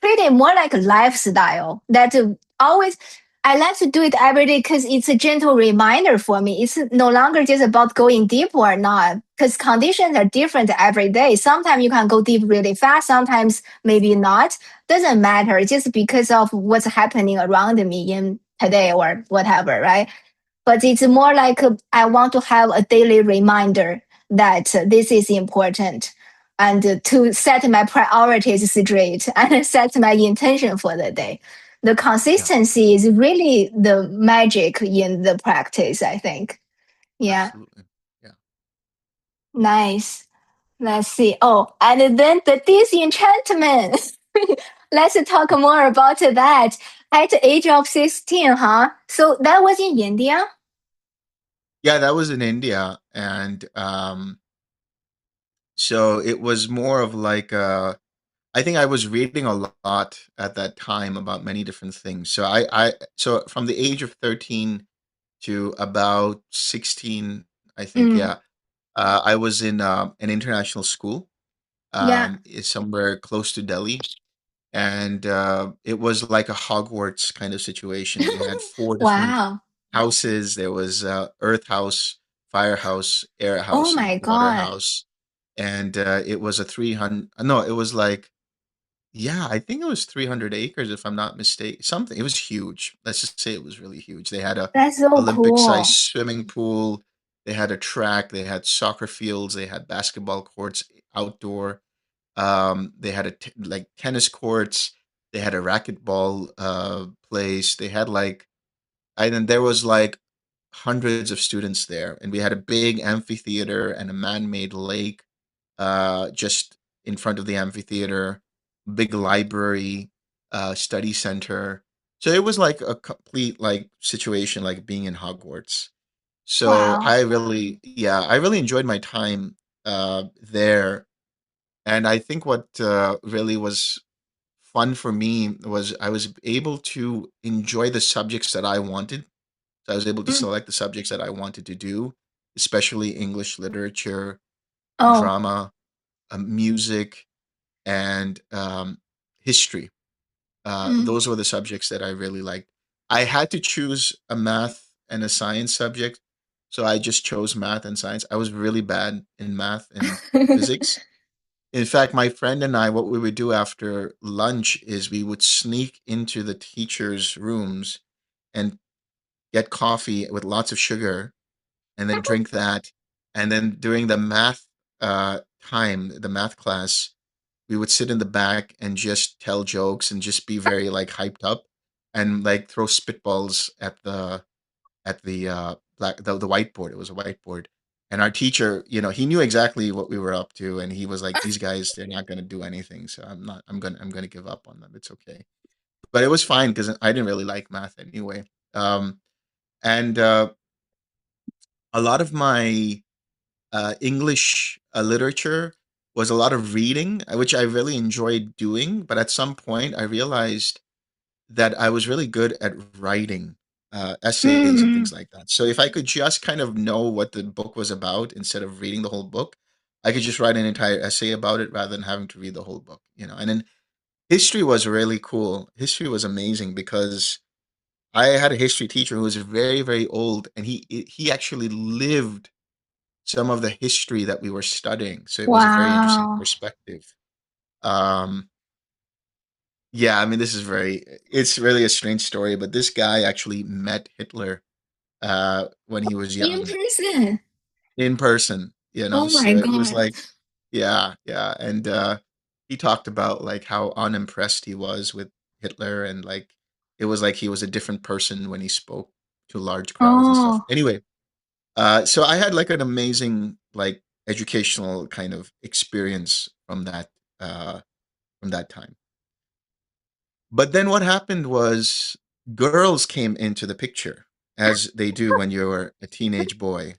treat it more like a lifestyle that always I like to do it every day because it's a gentle reminder for me. It's no longer just about going deep or not, because conditions are different every day. Sometimes you can go deep really fast, sometimes maybe not. Doesn't matter, just because of what's happening around me in today or whatever, right? But it's more like I want to have a daily reminder that this is important and to set my priorities straight and set my intention for the day. The Yeah, consistency is really the magic in the practice, I think. Yeah, absolutely. Yeah. nice. Let's see. Oh, and then the disenchantment. Let's talk more about that. At the age of 16, huh? So that was in India? Yeah, that was in India. And so it was more of like I think I was reading a lot at that time about many different things. So from the age of 13 to about 16, I think, Mm, yeah, I was in an international school, yeah. somewhere close to Delhi. And it was like a Hogwarts kind of situation. We had four different Wow. houses. There was earth house, fire house, air Oh house, and my water God. house. And it was a 300, no, it was like, yeah, I think it was 300 acres, if I'm not mistaken. Something. It was huge. Let's just say it was really huge. They had a That's so Olympic-sized cool. swimming pool. They had a track. They had soccer fields. They had basketball courts outdoor. They had like tennis courts. They had a racquetball place. They had like, and then there was like hundreds of students there, and we had a big amphitheater and a man-made lake just in front of the amphitheater, big library, study center. So it was like a complete like situation like being in Hogwarts. So Wow. I really, yeah, I really enjoyed my time there. And I think what really was fun for me was I was able to enjoy the subjects that I wanted. So I was able to Mm. select the subjects that I wanted to do, especially English literature, Oh. drama, music, and history. Mm. Those were the subjects that I really liked. I had to choose a math and a science subject, so I just chose math and science. I was really bad in math and physics. In fact, my friend and I, what we would do after lunch is we would sneak into the teachers' rooms and get coffee with lots of sugar and then drink that. And then during the math time, the math class, we would sit in the back and just tell jokes and just be very like hyped up and like throw spitballs at the the whiteboard. It was a whiteboard. And our teacher, he knew exactly what we were up to, and he was like, "These guys, they're not going to do anything, so I'm not. I'm gonna give up on them. It's okay." But it was fine because I didn't really like math anyway. And a lot of my English literature was a lot of reading, which I really enjoyed doing. But at some point, I realized that I was really good at writing essays and things Mm. like that. So if I could just kind of know what the book was about instead of reading the whole book, I could just write an entire essay about it rather than having to read the whole book. And then history was really cool. History was amazing because I had a history teacher who was very, very old, and he actually lived some of the history that we were studying. So it was a very interesting Wow. perspective. Um, yeah, I mean, it's really a strange story, but this guy actually met Hitler when he was In young person. in person. Oh my So it was God. like, yeah, yeah. And he talked about like how unimpressed he was with Hitler, and like it was like he was a different person when he spoke to large crowds and stuff. Oh. Anyway, so I had like an amazing like educational kind of experience uh from that time. But then what happened was girls came into the picture, as they do when you're a teenage boy.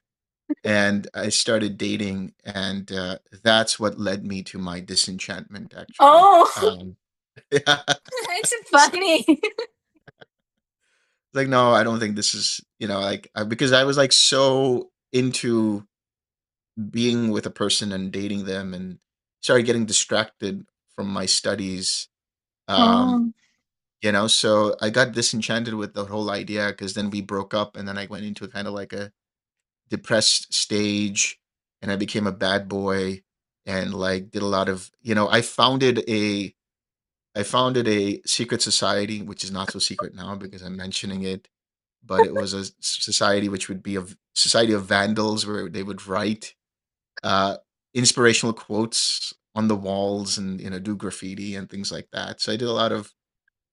And I started dating, and that's what led me to my disenchantment, actually. Oh, Yeah. that's So, funny. like, no, I don't think this is, like, because I was like so into being with a person and dating them, and started getting distracted from my studies. Um, Oh, so I got disenchanted with the whole idea because then we broke up, and then I went into kind of like a depressed stage, and I became a bad boy, and like did a lot of, I founded a secret society, which is not so secret now because I'm mentioning it. But it was a society which would be a society of vandals where they would write uh, inspirational quotes on the walls and do graffiti and things like that. So I did a lot of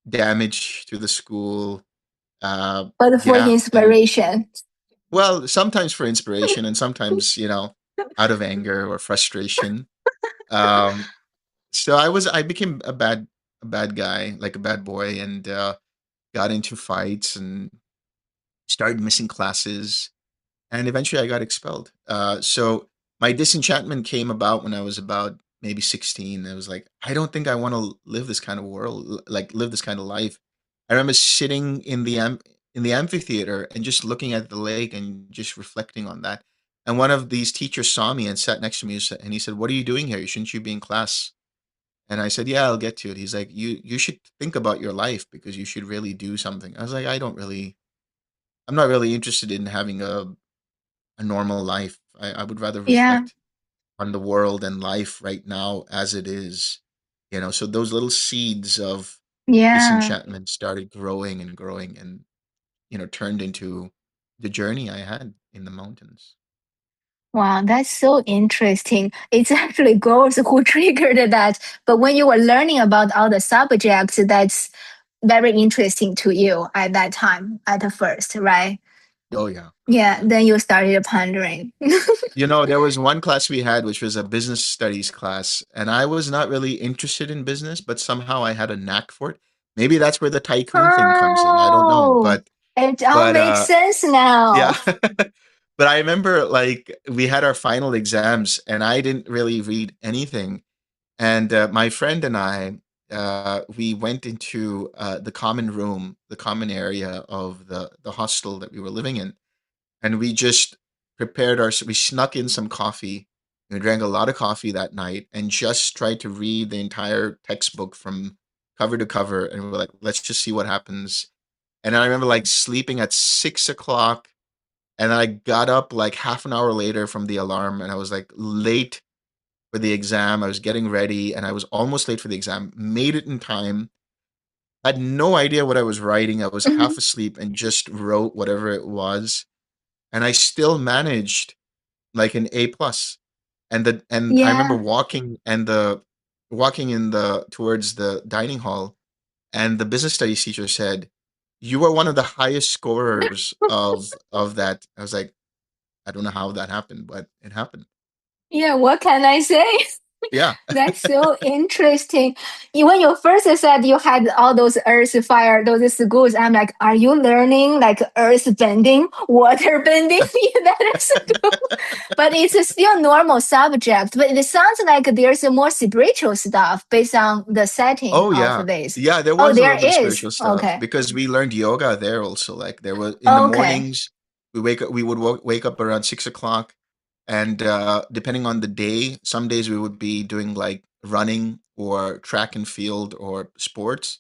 damage to the school. Uh, but for yeah, and inspiration. well, sometimes for inspiration and sometimes out of anger or frustration. Um, so I became a bad guy, like a bad boy, and got into fights and started missing classes, and eventually I got expelled. So my disenchantment came about when I was about maybe 16. I was like, I don't think I want to live this kind of world, like live this kind of life. I remember sitting in the amphitheater and just looking at the lake and just reflecting on that. And one of these teachers saw me and sat next to me and he said, "What are you doing here? Shouldn't you be in class?" And I said, "Yeah, I'll get to it." He's like, "You should think about your life because you should really do something." I was like, I'm not really interested in having a normal life. I would rather Yeah, reflect on the world and life right now as it is. So those little seeds of yeah. disenchantment started growing and growing and, turned into the journey I had in the mountains. Wow, that's so interesting. It's actually girls who triggered that. But when you were learning about all the subjects, that's very interesting to you at that time, at the first, right? Oh, yeah. Yeah, then you started pondering. There was one class we had, which was a business studies class, and I was not really interested in business, but somehow I had a knack for it. Maybe that's where the tycoon thing comes in. I don't know, Oh, it all but makes sense now. yeah. But I remember like we had our final exams and I didn't really read anything. And my friend and I, we went into the common room, the common area of the hostel that we were living in. And we just we snuck in some coffee. We drank a lot of coffee that night and just tried to read the entire textbook from cover to cover. And we were like, let's just see what happens. And I remember like sleeping at 6 o'clock, and I got up like half an hour later from the alarm, and I was like late for the exam. I was getting ready and I was almost late for the exam. Made it in time. Had no idea what I was writing. I was Mhm. half asleep and just wrote whatever it was. And I still managed like an A plus. And I remember Yeah. walking in the towards the dining hall, and the business studies teacher said, "You are one of the highest scorers of that." I was like, I don't know how that happened, but it happened. Yeah, what can I say? Yeah. That's so interesting. When you first said you had all those earth fire, those schools, I'm like, are you learning like earth bending, water bending in that school? But it's still normal subject. But it sounds like there's a more spiritual stuff based on the setting Oh, of yeah. this. Yeah, there Oh, was a there little bit of is. spiritual stuff Okay. because we learned yoga there also. Like there was in the Okay. mornings, we would wake up around 6 o'clock, and depending on the day, some days we would be doing like running or track and field or sports,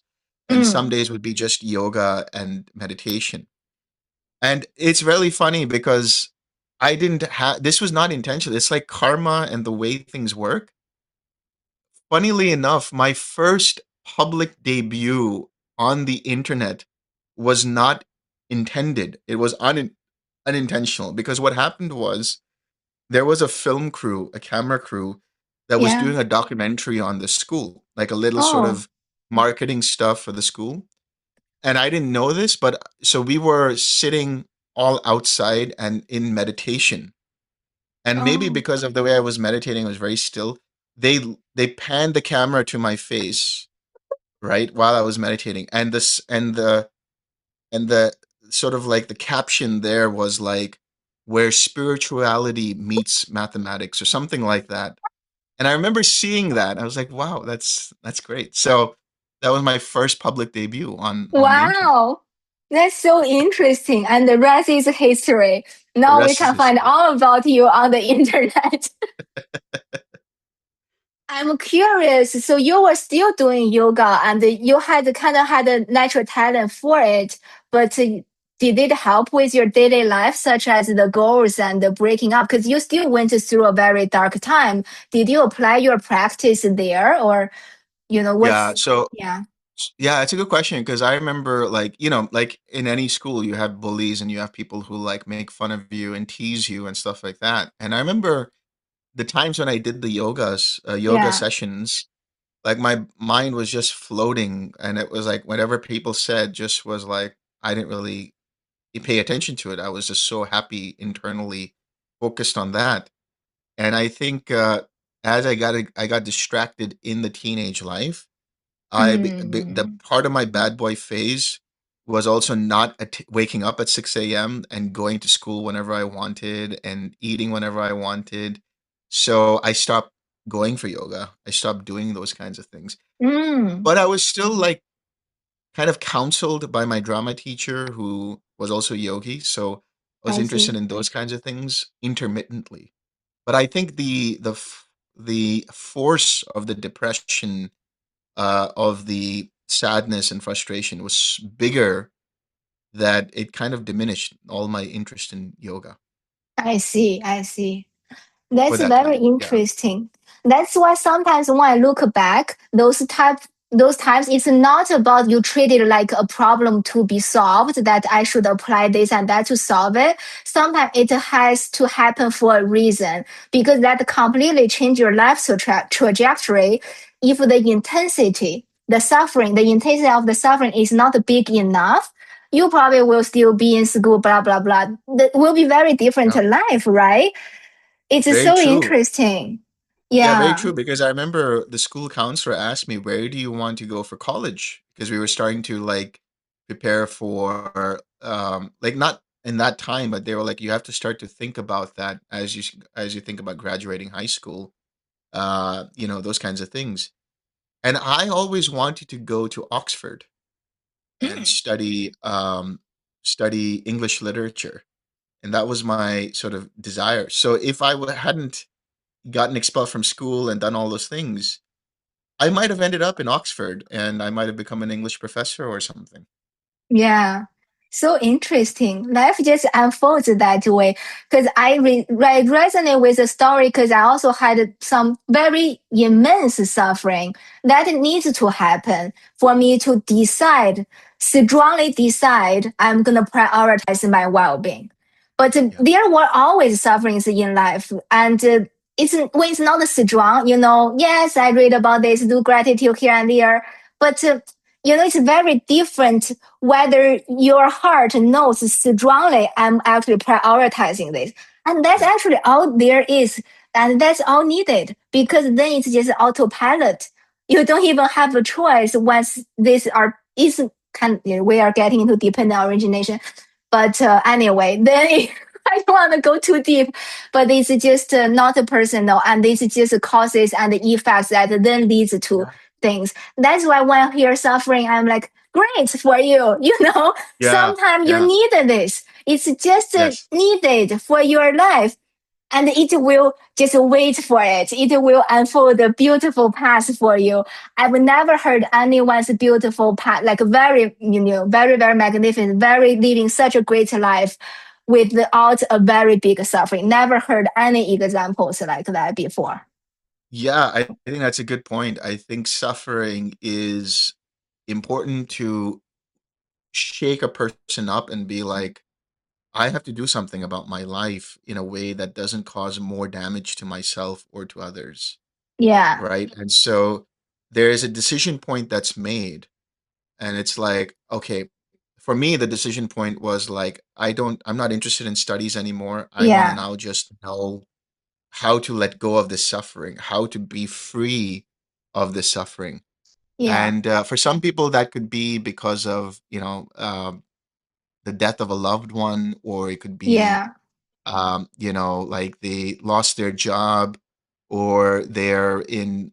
and some Mm. days would be just yoga and meditation. And it's really funny because I didn't have this was not intentional. It's like karma and the way things work. Funnily enough, my first public debut on the internet was not intended. It was unintentional because what happened was there was a film crew, a camera crew that was Yeah. doing a documentary on the school, like a little sort Oh. of marketing stuff for the school. And I didn't know this, but so we were sitting all outside and in meditation. And maybe Oh. because of the way I was meditating, I was very still. They they panned the camera to my face, right, while I was meditating, and the sort of like the caption there was like where spirituality meets mathematics or something like that. And I remember seeing that. I was like, wow, that's great. So that was my first public debut on the internet. Wow, that's so interesting. And the rest is history. The Now we rest is can find history. all about you on the internet. I'm curious. So you were still doing yoga and you had kind of had a natural talent for it, but did it help with your daily life, such as the goals and the breaking up? Because you still went through a very dark time. Did you apply your practice there, or Yeah, what's so yeah, yeah, it's a good question because I remember, like, like in any school you have bullies and you have people who like make fun of you and tease you and stuff like that. And I remember the times when I did the yoga yeah. sessions, like my mind was just floating, and it was like whatever people said just was like I didn't really pay attention to it. I was just so happy internally, focused on that. And I think as I got distracted in the teenage life, the Mm, part of my bad boy phase was also not waking up at 6 a.m. and going to school whenever I wanted and eating whenever I wanted. So I stopped going for yoga. I stopped doing those kinds of things. mm, But I was still like kind of counseled by my drama teacher who was also yogi. So I was I interested see. in those kinds of things intermittently. But I think the force of the depression, of the sadness and frustration was bigger, that it kind of diminished all my interest in yoga I see. I see. for That's that very time. Yeah. interesting. That's why sometimes when I look back, those times it's not about you treat it like a problem to be solved, that I should apply this and that to solve it. Sometimes it has to happen for a reason, because that completely change your life trajectory. If the intensity of the suffering is not big enough, you probably will still be in school, blah blah blah. That will be very different Yeah. life, right? It's Very so true. interesting. Yeah, very Yeah, true. Because I remember the school counselor asked me, "Where do you want to go for college?" Because we were starting to like prepare for like not in that time, but they were like, "You have to start to think about that as you think about graduating high school." Those kinds of things. And I always wanted to go to Oxford and mm, study English literature, and that was my sort of desire. So if hadn't gotten expelled from school and done all those things, I might have ended up in Oxford and I might have become an English professor or something. yeah. So interesting. Life just unfolds that way. Because I resonate with the story, because I also had some very immense suffering that needs to happen for me to strongly decide I'm going to prioritize my well being. But Yeah. there were always sufferings in life. And it's when it's not strong, yes, I read about this, do gratitude here and there. But it's very different whether your heart knows strongly I'm actually prioritizing this. And that's Yeah. actually all there is. And that's all needed, because then it's just autopilot. You don't even have a choice once this are is we are getting into dependent origination. But anyway, then I don't want to go too deep, but it's just not personal, and it's just causes and effects that then leads to Yeah. things. That's why when I hear suffering, I'm like, great for you. Yeah. Sometimes you Yeah. need this. It's just Yes. needed for your life. And it will just wait for it. It will unfold a beautiful path for you. I've never heard anyone's beautiful path, like very, very, very magnificent, very living such a great life without a very big suffering. Never heard any examples like that before. Yeah, I think that's a good point. I think suffering is important to shake a person up and be like, I have to do something about my life in a way that doesn't cause more damage to myself or to others. Yeah, Right. And so there is a decision point that's made. And it's like, okay, for me, the decision point was like, I'm not interested in studies anymore. I want to yeah, now just know how to let go of this suffering, how to be free of this suffering. yeah, And for some people, that could be because of, the death of a loved one, or it could be, yeah, like they lost their job, or they're in,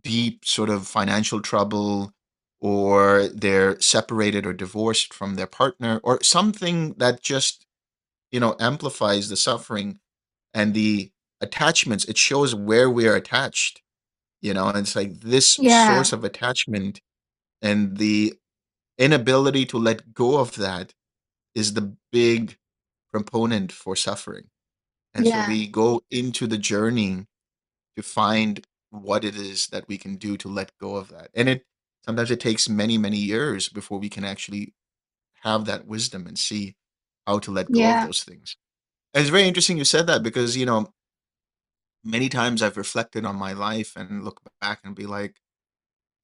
deep sort of financial trouble, or they're separated or divorced from their partner, or something that just, amplifies the suffering and the attachments, it shows where we are attached, and it's like this Yeah. source of attachment and the inability to let go of that is the big proponent for suffering. And so Yeah. we go into the journey to find what it is that we can do to let go of that. And it sometimes it takes many, many years before we can actually have that wisdom and see how to let go of Yeah. those things. And it's very interesting you said that because, many times I've reflected on my life and look back and be like,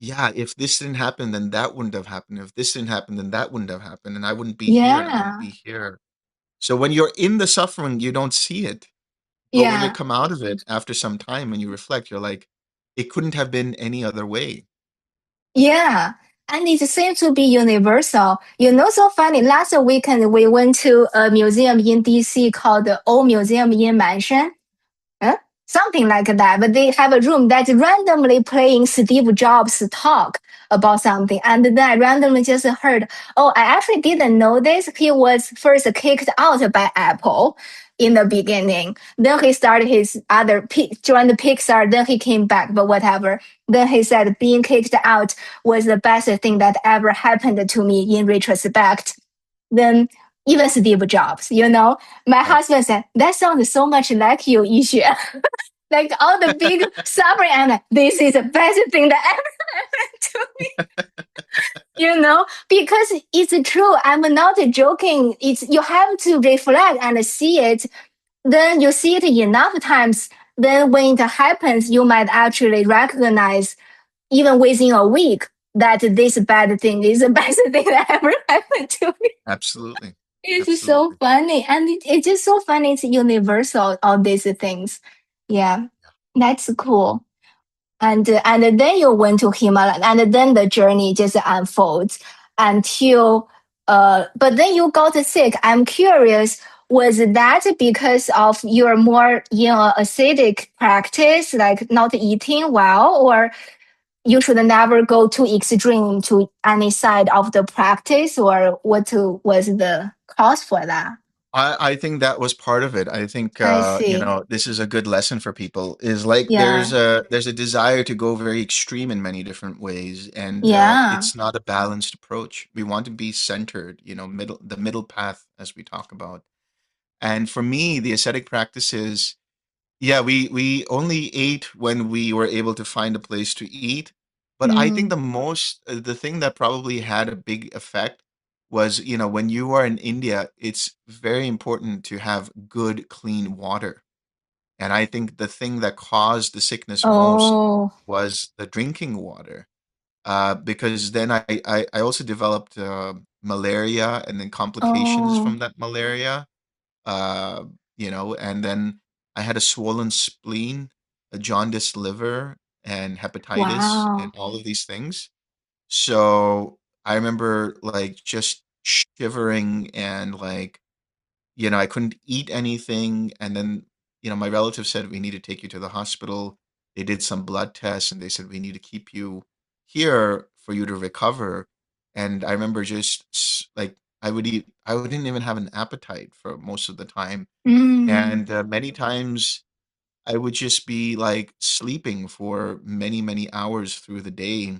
yeah, if this didn't happen, then that wouldn't have happened. If this didn't happen, then that wouldn't have happened. And I wouldn't be here and I wouldn't Yeah. be here. So when you're in the suffering, you don't see it. But when you Yeah. come out of it after some time and you reflect, you're like, it couldn't have been any other way. Yeah. And it seems to be universal. So funny. Last weekend, we went to a museum in DC called the Old Museum in Mansion. Huh? Something like that. But they have a room that's randomly playing Steve Jobs talk about something. And then I randomly just heard, oh, I actually didn't know this. He was first kicked out by Apple in the beginning. Then he started his joined Pixar. Then he came back, but whatever. Then he said being kicked out was the best thing that ever happened to me in retrospect. Then even Steve Jobs. My Right. husband said, that sounds so much like you, Yixue. Like all the big suffering, I'm like, this is the best thing that ever happened to me, because it's true. I'm not joking. It's you have to reflect and see it. Then you see it enough times. Then when it happens, you might actually recognize even within a week that this bad thing is the best thing that ever happened to me. Absolutely. It's so Absolutely. funny. And it's just so funny. It's universal, all these things. Yeah, that's cool. And then you went to Himalaya, and then the journey just unfolds until, but then you got sick. I'm curious, was that because of your more, acidic practice, like not eating well, or you should never go too extreme to any side of the practice, or was the cause for that? I think that was part of it. I think I see. this is a good lesson for people. Is like Yeah. there's a desire to go very extreme in many different ways, and Yeah. it's not a balanced approach. We want to be centered, the middle path as we talk about. And for me, the ascetic practices, yeah, we only ate when we were able to find a place to eat. But I think Mm. the thing that probably had a big effect was, when you are in India, it's very important to have good, clean water. And I think the thing that caused the sickness most Oh. was the drinking water. Because then I also developed malaria and then complications Oh. from that malaria, uh, and then I had a swollen spleen, a jaundiced liver, and hepatitis, and Wow. all of these things. So I remember like just shivering and like, I couldn't eat anything. And then, my relatives said, we need to take you to the hospital. They did some blood tests and they said, we need to keep you here for you to recover. And I remember just like, I wouldn't even have an appetite for most of the time. Mm. And many times I would just be like sleeping for many, many hours through the day.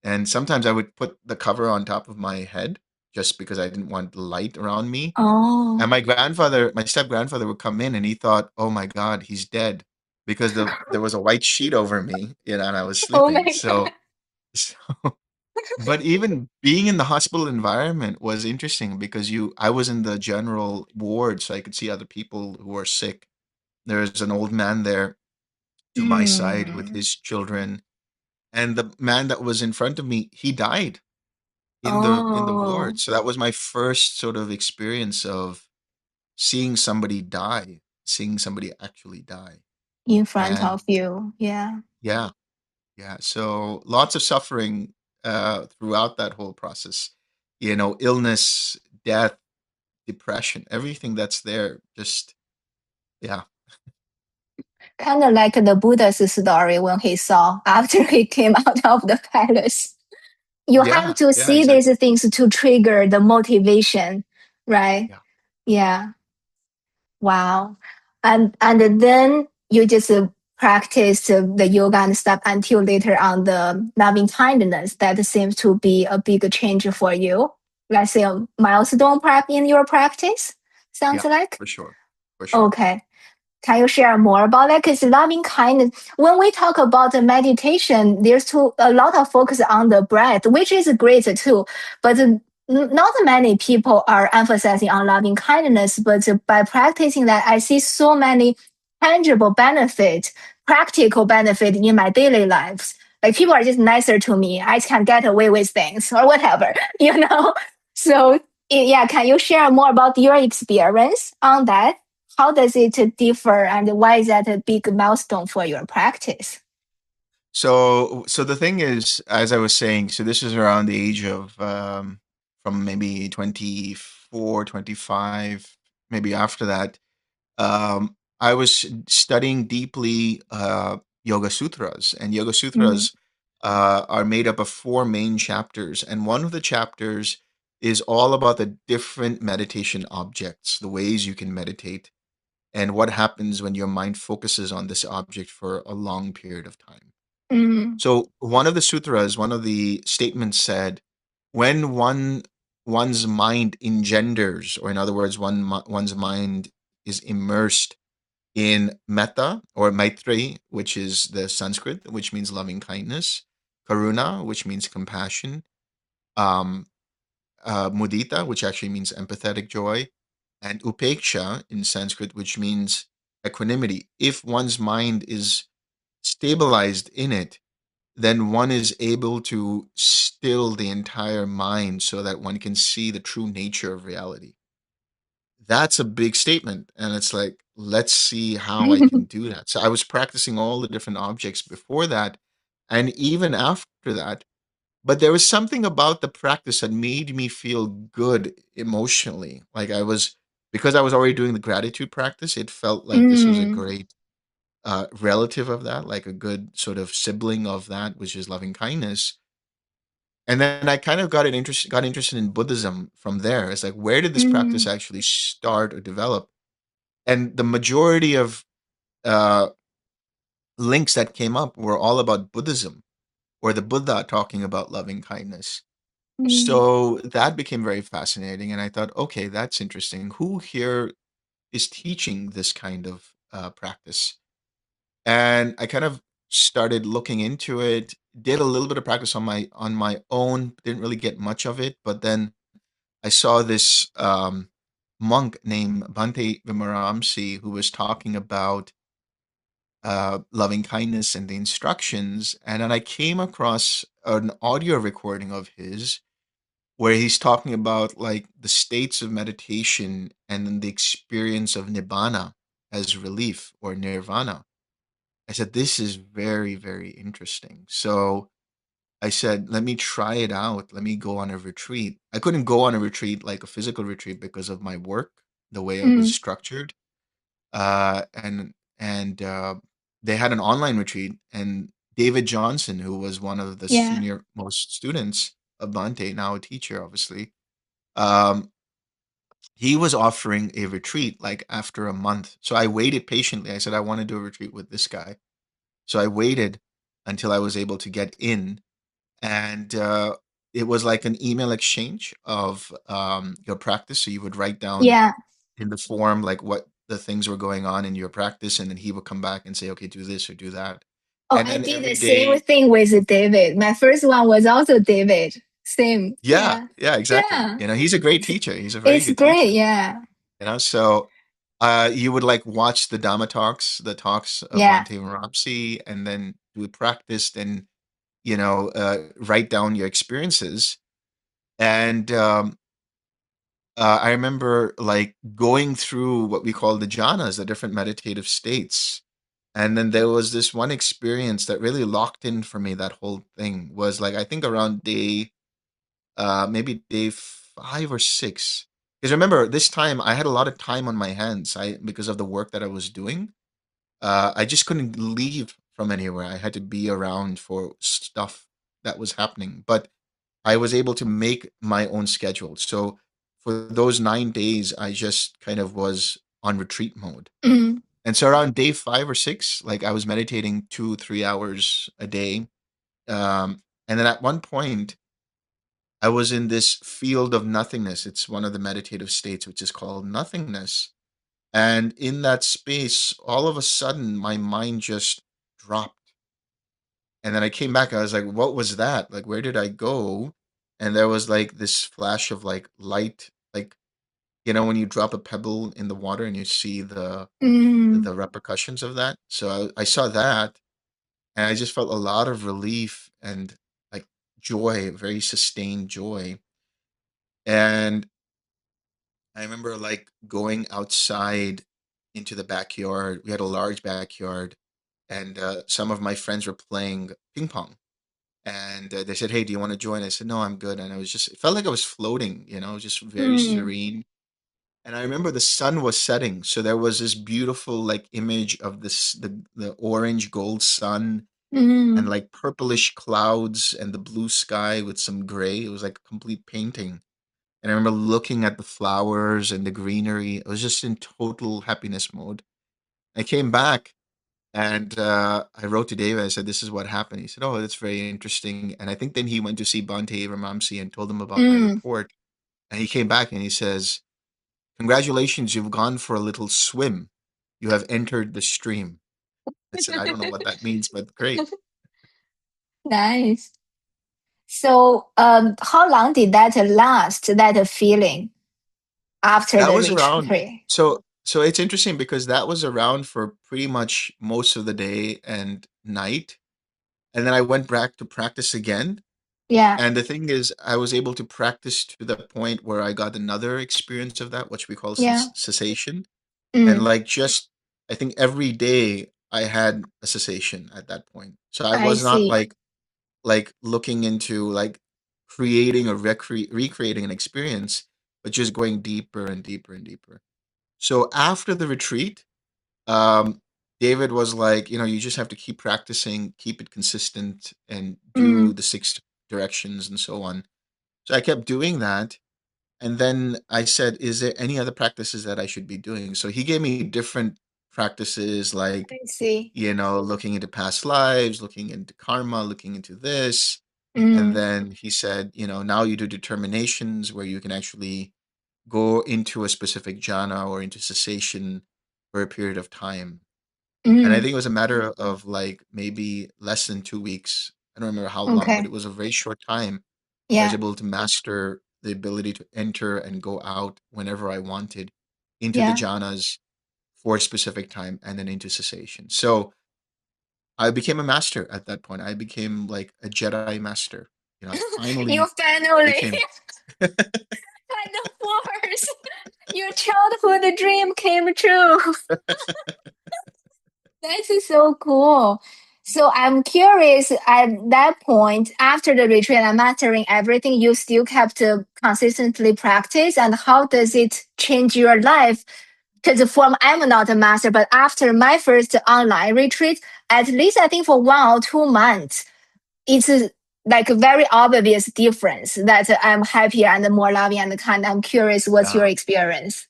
And sometimes I would put the cover on top of my head just because I didn't want light around me. And Oh. my step grandfather would come in and he thought, "Oh my God, he's dead," because there was a white sheet over me, and I was Oh my sleeping. God. So, but even being in the hospital environment was interesting because I was in the general ward, so I could see other people who were sick. There's an old man there to my side with Mm. his children, and the man that was in front of me, he died in the Oh. ward. So that was my first sort of experience of seeing somebody die, seeing somebody actually die. In front And of you. Yeah. yeah, yeah. So lots of suffering throughout that whole process. Illness, death, depression, everything that's there. Just yeah, Kind of like the Buddha's story when he saw after he came out of the palace. You have yeah, to yeah, see these exactly. things to trigger the motivation, right? Yeah. Yeah. Wow. And then you just practice the yoga and stuff until later on the loving kindness. That seems to be a big change for you. Let's say a milestone prep in your practice. Sounds Yeah, like. for sure. For sure. Okay. Can you share more about that? Because loving kindness, when we talk about the meditation, there's a lot of focus on the breath, which is great too. But not many people are emphasizing on loving kindness. But by practicing that, I see so many tangible benefits, practical benefit in my daily lives. Like people are just nicer to me. I can get away with things or whatever, you know? So yeah, can you share more about your experience on that? How does it differ and why is that a big milestone for your practice? So the thing is, as I was saying, so this is around the age of from maybe 24, 25, maybe after that. I was studying deeply Yoga Sutras, and Yoga Mm, Sutras are made up of four main chapters, and one of the chapters is all about the different meditation objects, the ways you can meditate, and what happens when your mind focuses on this object for a long period of time. mm, So one of the sutras, one of the statements said, when one's mind engenders, or in other words, one's mind is immersed in metta or maitri, which is the Sanskrit, which means loving kindness, karuna, which means compassion, um, mudita, which actually means empathetic joy, and upeksha in Sanskrit, which means equanimity. If one's mind is stabilized in it, then one is able to still the entire mind so that one can see the true nature of reality. That's a big statement. And it's like, let's see how I can do that. So I was practicing all the different objects before that and even after that. But there was something about the practice that made me feel good emotionally. Because I was already doing the gratitude practice, it felt like this was a mm, great relative of that, like a good sort of sibling of that, which is loving kindness. And then I kind of got interested in Buddhism from there. It's like, where did this practice mm, actually start or develop? And the majority of uh, links that came up were all about Buddhism or the Buddha talking about loving kindness. mm, So that became very fascinating. And I thought, okay, that's interesting. Who here is teaching this kind of practice? And I kind of started looking into it, did a little bit of practice on my own, didn't really get much of it, but then I saw this monk named Bhante Vimaramsi who was talking about loving kindness and the instructions. And then I came across an audio recording of his where he's talking about like the states of meditation and then the experience of nibbana as relief or nirvana. I said, this is very, very interesting. So I said, let me try it out. Let me go on a retreat. I couldn't go on a retreat like a physical retreat because of my work, the way it was mm, structured. And they had an online retreat, and David Johnson, who was one of the yeah. senior most students of Bante, now a teacher, obviously, um, he was offering a retreat like after a month. So I waited patiently. I said, I want to do a retreat with this guy. So I waited until I was able to get in, and it was like an email exchange of your practice. So you would write down Yeah. in the form like what the things were going on in your practice, and then he would come back and say, okay, do this or do that. Oh, And I then did every the same day, thing with David. My first one was also David. Same. yeah, Yeah. yeah, exactly. Yeah. He's a great teacher. He's a very It's good great. teacher. Yeah. So you would like watch the Dhamma talks, the talks of Yeah. Bhante Rapsi, and then do practice and write down your experiences. And I remember like going through what we call the jhanas, the different meditative states. And then there was this one experience that really locked in for me. That whole thing was like, I think around maybe day 5 or 6. Because remember, this time I had a lot of time on my hands. Because of the work that I was doing, I just couldn't leave from anywhere. I had to be around for stuff that was happening. But I was able to make my own schedule. So for those 9 days, I just kind of was on retreat mode. Mm. And so around day 5 or 6, like I was meditating 2, 3 hours a day. And then at one point, I was in this field of nothingness. It's one of the meditative states, which is called nothingness. And in that space, all of a sudden, my mind just dropped. And then I came back. I was like, what was that? Like, where did I go? And there was like this flash of like light, like, when you drop a pebble in the water and you see Mm, the repercussions of that. So I saw that, and I just felt a lot of relief and like joy, very sustained joy. And I remember like going outside into the backyard. We had a large backyard, and some of my friends were playing ping pong. And they said, "Hey, do you want to join?" I said, "No, I'm good." And it felt like I was floating, just very mm, serene. And I remember the sun was setting, so there was this beautiful like image of the orange gold sun and mm, like purplish clouds and the blue sky with some gray. It was like a complete painting. And I remember looking at the flowers and the greenery. I was just in total happiness mode. I came back and I wrote to David. I said, "This is what happened." He said, "Oh, that's very interesting." And I think then he went to see Bante Ramamsi and told him about my mm. report. And he came back and he says, "Congratulations, you've gone for a little swim. You have entered the stream." I said, "I don't know what that means, but great." Nice. So, how long did that last, that feeling after That the was around. retreat? So it's interesting because that was around for pretty much most of the day and night. And then I went back to practice again. Yeah, And the thing is, I was able to practice to the point where I got another experience of that, which we call yeah. cessation. And Mm, like just, I think every day I had a cessation at that point. So I I was not see. like looking into like creating or recreating an experience, but just going deeper and deeper and deeper. So after the retreat, um, David was like, you just have to keep practicing, keep it consistent, and do Mm, the 6 directions and so on. So I kept doing that. And then I said, is there any other practices that I should be doing? So he gave me different practices like, I see. looking into past lives, looking into karma, looking into this. And Mm, then he said, now you do determinations where you can actually go into a specific jhana or into cessation for a period of time. And I mm, think it was a matter of like maybe less than 2 weeks. I don't remember how long, but okay. it was a very short time. I was Yeah, able to master the ability to enter and go out whenever I wanted into the yeah. jhanas for a specific time and then into cessation. So I became a master at that point. I became like a Jedi master. I You finally finally became. had the force. Your childhood dream came true. That is so cool. So I'm curious at that point, after the retreat and mastering everything, you still kept to consistently practice. And how does it change your life? Because from I'm not a master, but after my first online retreat, at least I think for 1 or 2 months, it's like a very obvious difference that I'm happier and more loving and kind. I'm curious, what's your Yeah. experience?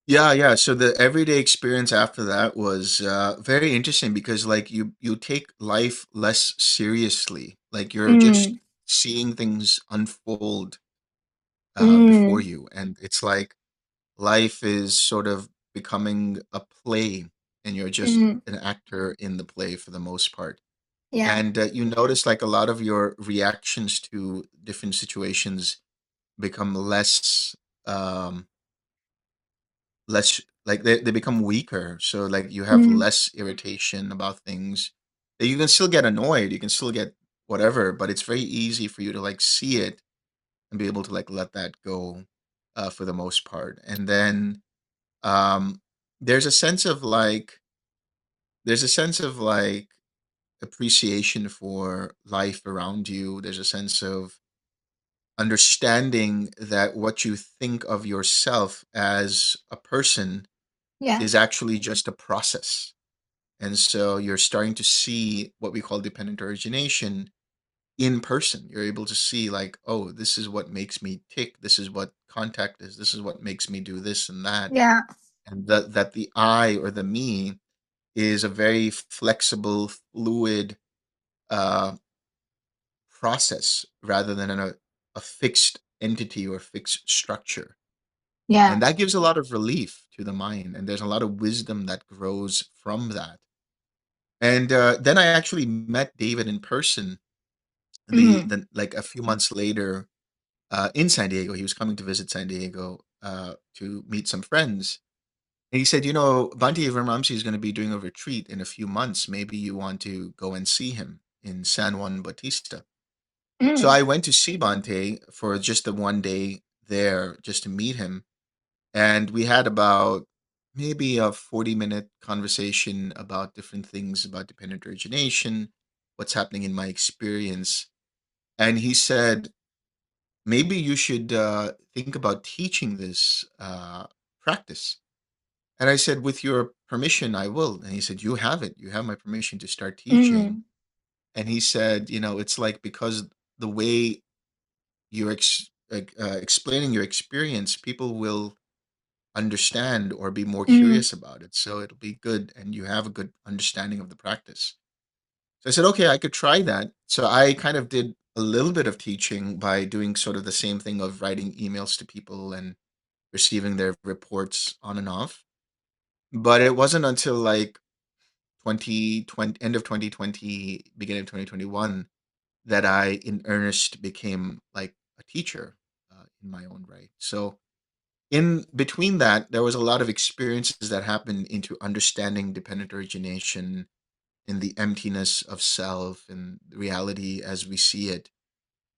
Yeah, yeah. So the everyday experience after that was very interesting because like you take life less seriously. Like you're just Mm, seeing things unfold before mm, you, and it's like life is sort of becoming a play, and you're just mm, an actor in the play for the most part. yeah, And you notice like a lot of your reactions to different situations become um, less like they become weaker. So like you have mm, less irritation about things. You can still get annoyed, you can still get whatever, but it's very easy for you to like see it and be able to like let that go for the most part. And then um there's a sense of like there's a sense of like appreciation for life around you. There's a sense of understanding that what you think of yourself as a person yeah, is actually just a process. And so you're starting to see what we call dependent origination in person. You're able to see, like, oh, this is what makes me tick. This is what contact is. This is what makes me do this and that. yeah. and that the I or the me is a very flexible, fluid uh, process rather than a fixed entity or fixed structure. Yeah. And that gives a lot of relief to the mind. And there's a lot of wisdom that grows from that. And then I actually met David in person Mm, like a few months later in San Diego. He was coming to visit San Diego to meet some friends. And he said, Bhante Ramamsi is going to be doing a retreat in a few months. Maybe you want to go and see him in San Juan Bautista. So mm, I went to see Bhante for just the one day there just to meet him. And we had about maybe a 40-minute conversation about different things about dependent origination, what's happening in my experience. And he said, maybe you should think about teaching this practice. And I said, with your permission, I will. And he said, you have it. You have my permission to start teaching. mm, And he said, it's like because the way you're explaining your experience, people will understand or be more mm. curious about it. So it'll be good. And you have a good understanding of the practice. So I said, okay, I could try that. So I kind of did a little bit of teaching by doing sort of the same thing of writing emails to people and receiving their reports on and off. But it wasn't until like 2020, end of 2020, beginning of 2021, that I in earnest became like a teacher in my own right. So in between that, there was a lot of experiences that happened into understanding dependent origination in the emptiness of self and reality as we see it.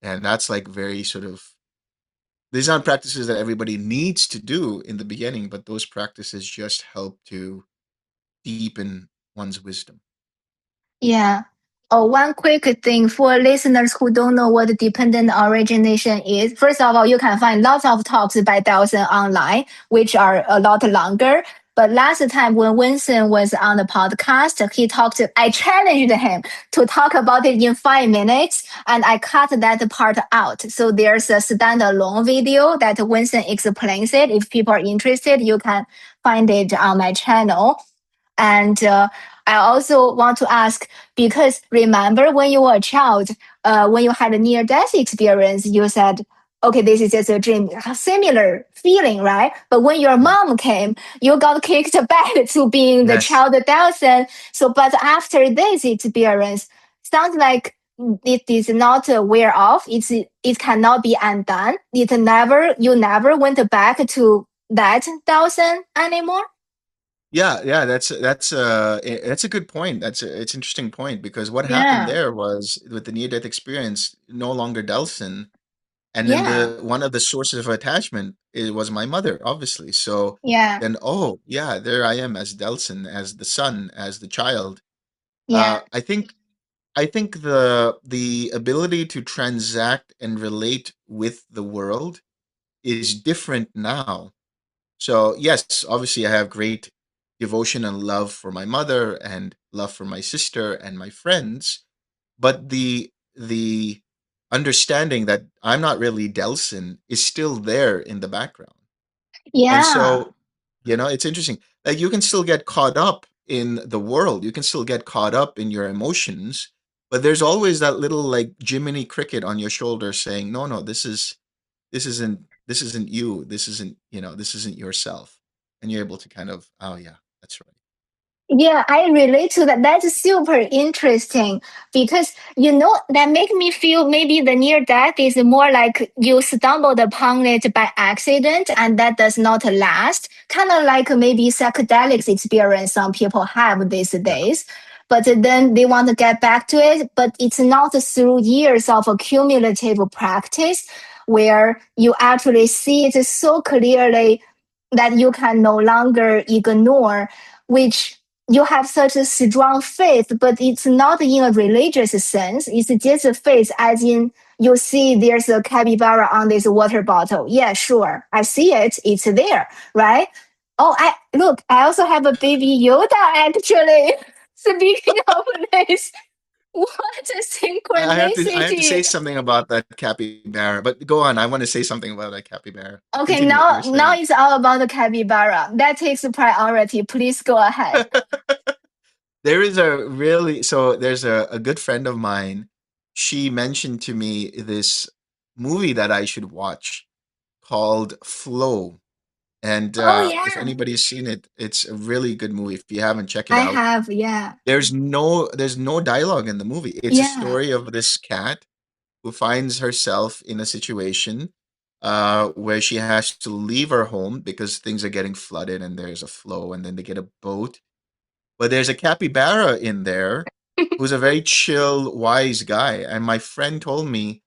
And that's like very sort of, these aren't practices that everybody needs to do in the beginning, but those practices just help to deepen one's wisdom. Yeah. Oh, one quick thing for listeners who don't know what dependent origination is. First of all, you can find lots of talks by Delson online, which are a lot longer. But last time when Winston was on the podcast, I challenged him to talk about it in 5 minutes, and I cut that part out. So there's a standalone video that Winston explains it. If people are interested, you can find it on my channel. And I also want to ask because remember when you were a child, when you had a near death experience, you said, okay, this is just a dream, a similar feeling, right? But when your Yeah. mom came, you got kicked back to being the Yes. child Delson. So, but after this experience, sounds like it is not wear off. It cannot be undone. You never went back to that Delson anymore. Yeah, yeah, that's a good point. It's an interesting point because what happened Yeah, there was with the near death experience, no longer Delson, and then yeah. the one of the sources of attachment it was my mother, obviously. So Yeah, then, oh yeah, there I am as Delson, as the son, as the child. yeah, I think the ability to transact and relate with the world is different now. So yes, obviously I have great devotion and love for my mother and love for my sister and my friends, but the understanding that I'm not really Delson is still there in the background. And yeah. so, it's interesting. Like you can still get caught up in the world. You can still get caught up in your emotions, but there's always that little like Jiminy Cricket on your shoulder saying, "No, no, this isn't you. This isn't yourself." And you're able to kind of, "Oh yeah, that's right." Yeah, I relate to that. That's super interesting because that make me feel maybe the near death is more like you stumbled upon it by accident and that does not last. Kind of like maybe psychedelics experience some people have these Yeah. days. But then they want to get back to it, but it's not through years of accumulative practice where you actually see it so clearly that you can no longer ignore, which you have such a strong faith, but it's not in a religious sense. It's just a faith, as in you see there's a capybara on this water bottle. Yeah, sure. I see it. It's there, right? Oh, I look, I also have a baby Yoda actually. Speaking of this, What a I have to synchronicity. say something about that capybara. But go on. I want to say something about that capybara. Okay, Continue what you were now saying. it's all about the capybara. That takes priority. Please go ahead. There is a really so there's a good friend of mine. She mentioned to me this movie that I should watch called Flow. And Oh if yeah, anybody's seen it, it's a really good movie. If you haven't, check it I out. have. Yeah, There's no dialogue in the movie. It's a yeah. story of this cat who finds herself in a situation where she has to leave her home because things are getting flooded and there's a flow, and then they get a boat. But there's a capybara in there who's a very chill, wise guy. And my friend told me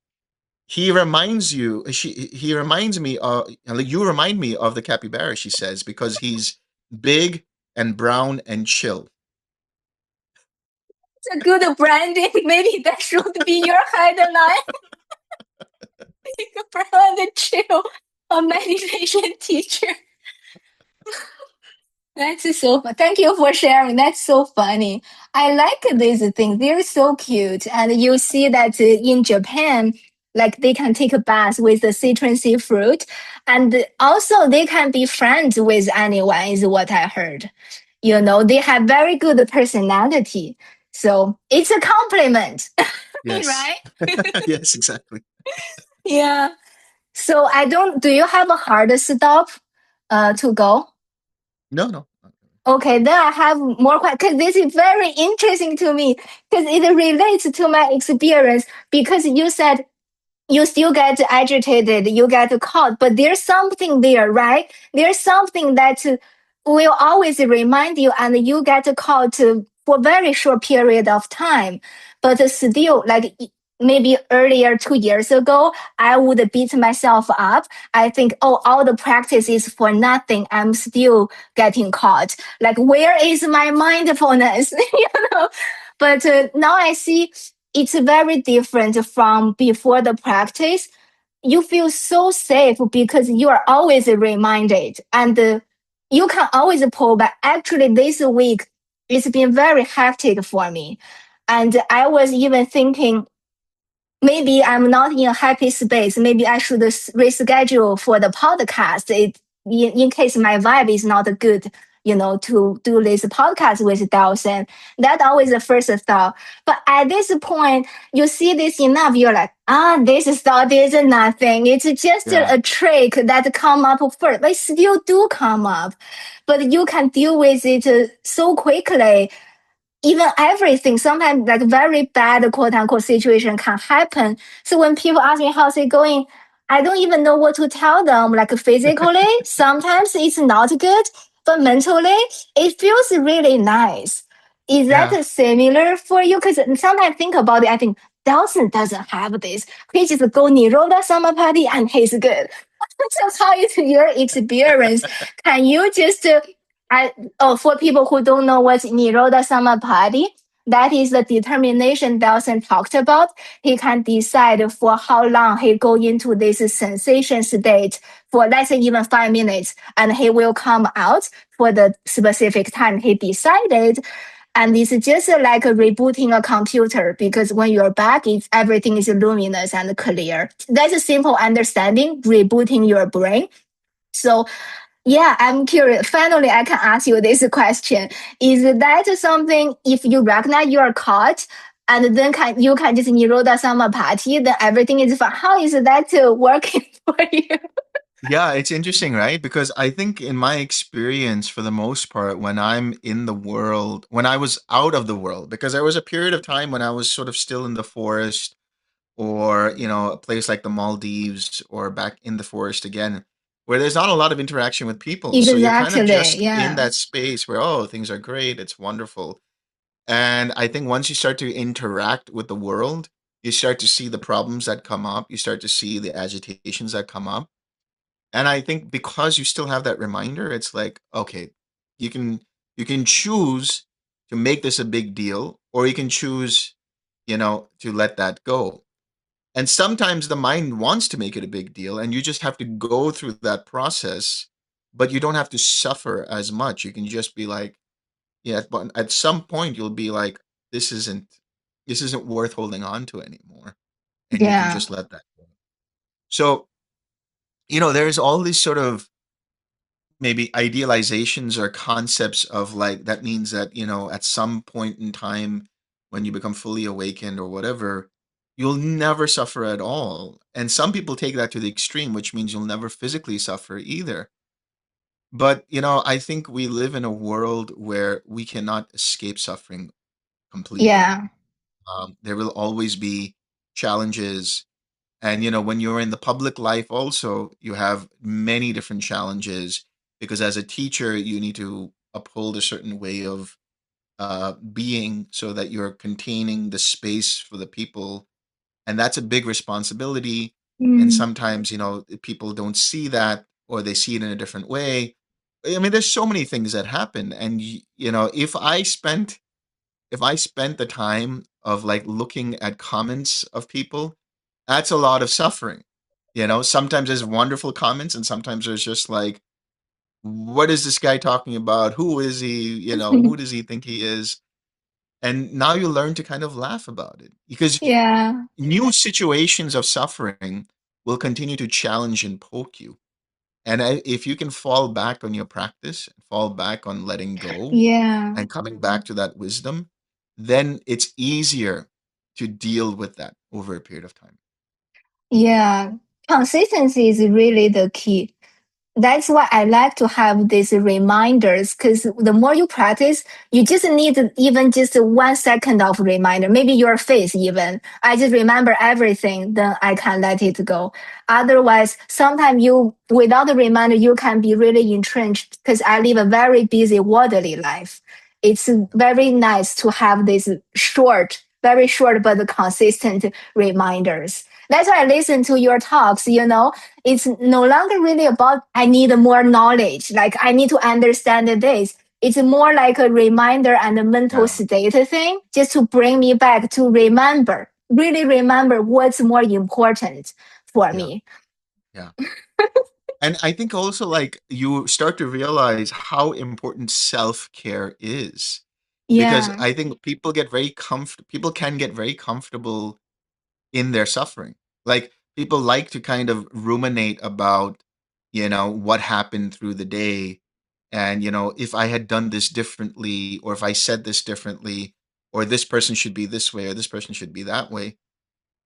he reminds me of like, you remind me of the capybara, she says, because he's big and brown and chill. It's a good branding. Maybe that should be your headline. Brand chill, a meditation teacher. That's so fun. Thank you for sharing. That's so funny. I like these things. They're so cute. And you see that in Japan, like they can take a bath with the citrusy fruit. And also they can be friends with anyone, is what I heard. You know, they have very good personality. So it's a compliment, Yes. right? Yes, exactly. Yeah. So I don't, do you have a hard stop to go? No, no. Okay, then I have more questions because this is very interesting to me because it relates to my experience. Because you said you still get agitated, you get caught, but there's something there, right? There's something that will always remind you, and you get caught for very short period of time. But still, like maybe earlier 2 years ago, I would beat myself up. I think, oh, all the practice is for nothing. I'm still getting caught. Like, where is my mindfulness? You know. But now I see it's very different from before the practice. You feel so safe because you are always reminded, and you can always pull back. Actually, this week it's been very hectic for me. And I was even thinking maybe I'm not in a happy space. Maybe I should reschedule for the podcast. In case my vibe is not good, you know, to do this podcast with Dawson. That always the first thought. But at this point, you see this enough, you're like, this thought is nothing. It's just Yeah. a trick that come up first. They still do come up, but you can deal with it so quickly. Even everything, sometimes like very bad quote unquote situation can happen. So when people ask me how's it going, I don't even know what to tell them. Like physically, sometimes it's not good, but mentally, it feels really nice. Is that Yeah. similar for you? Because sometimes I think about it, I think Dawson doesn't have this. He just go Niroda summer party and he's good. So how is your experience? Can you just I, for people who don't know what's Niroda Samapati, that is the determination Dawson talked about. He can decide for how long he go into this sensation state for let's say even 5 minutes, and he will come out for the specific time he decided. And it's just like rebooting a computer because when you're back, everything is luminous and clear. That's a simple understanding, rebooting your brain. So yeah, I'm curious. Finally, I can ask you this question. Is that something if you recognize you are caught and then you can just Niroda Samapati, then everything is fine? How is that working for you? Yeah, it's interesting, right? Because I think in my experience, for the most part, when I'm in the world, when I was out of the world, because there was a period of time when I was sort of still in the forest or, a place like the Maldives or back in the forest again, where there's not a lot of interaction with people. So you're kind of Exactly. just in Yeah. that space where, oh, things are great, it's wonderful. And I think once you start to interact with the world, you start to see the problems that come up, you start to see the agitations that come up. And I think because you still have that reminder, it's like, okay, you can you can choose to make this a big deal, or you can choose, to let that go. And sometimes the mind wants to make it a big deal, and you just have to go through that process, but you don't have to suffer as much. You can just be like, yeah, but at some point you'll be like, this isn't this isn't worth holding on to anymore. And you can Yeah. just let that go. So, there's all these sort of maybe idealizations or concepts of like, that means that, at some point in time when you become fully awakened or whatever, you'll never suffer at all. And some people take that to the extreme, which means you'll never physically suffer either. But, I think we live in a world where we cannot escape suffering completely. Yeah. There will always be challenges. And, when you're in the public life also, you have many different challenges because as a teacher, you need to uphold a certain way of being so that you're containing the space for the people. And that's a big responsibility. And Mm. sometimes, people don't see that or they see it in a different way. I mean, there's so many things that happen. And, if I spent the time of like looking at comments of people, that's a lot of suffering. Sometimes there's wonderful comments and sometimes there's just like, what is this guy talking about? Who is he? Who does he think he is? And now you learn to kind of laugh about it because Yeah. new situations of suffering will continue to challenge and poke you. And if you can fall back on your practice, fall back on letting go Yeah. and coming back to that wisdom, then it's easier to deal with that over a period of time. Yeah. Consistency is really the key. That's why I like to have these reminders because the more you practice, you just need even just 1 second of reminder, maybe your face even. I just remember everything, then I can let it go. Otherwise, sometimes you, without a reminder, you can be really entrenched because I live a very busy, worldly life. It's very nice to have these short, very short but consistent reminders. That's why I listen to your talks. It's no longer really about I need more knowledge, like I need to understand this. It's more like a reminder and a mental Yeah, state thing, just to bring me back to remember, really remember what's more important for yeah, me. yeah. And I think also like you start to realize how important self-care is because Yeah, I think people can get very comfortable in their suffering. Like people like to kind of ruminate about, what happened through the day and, if I had done this differently or if I said this differently or this person should be this way or this person should be that way.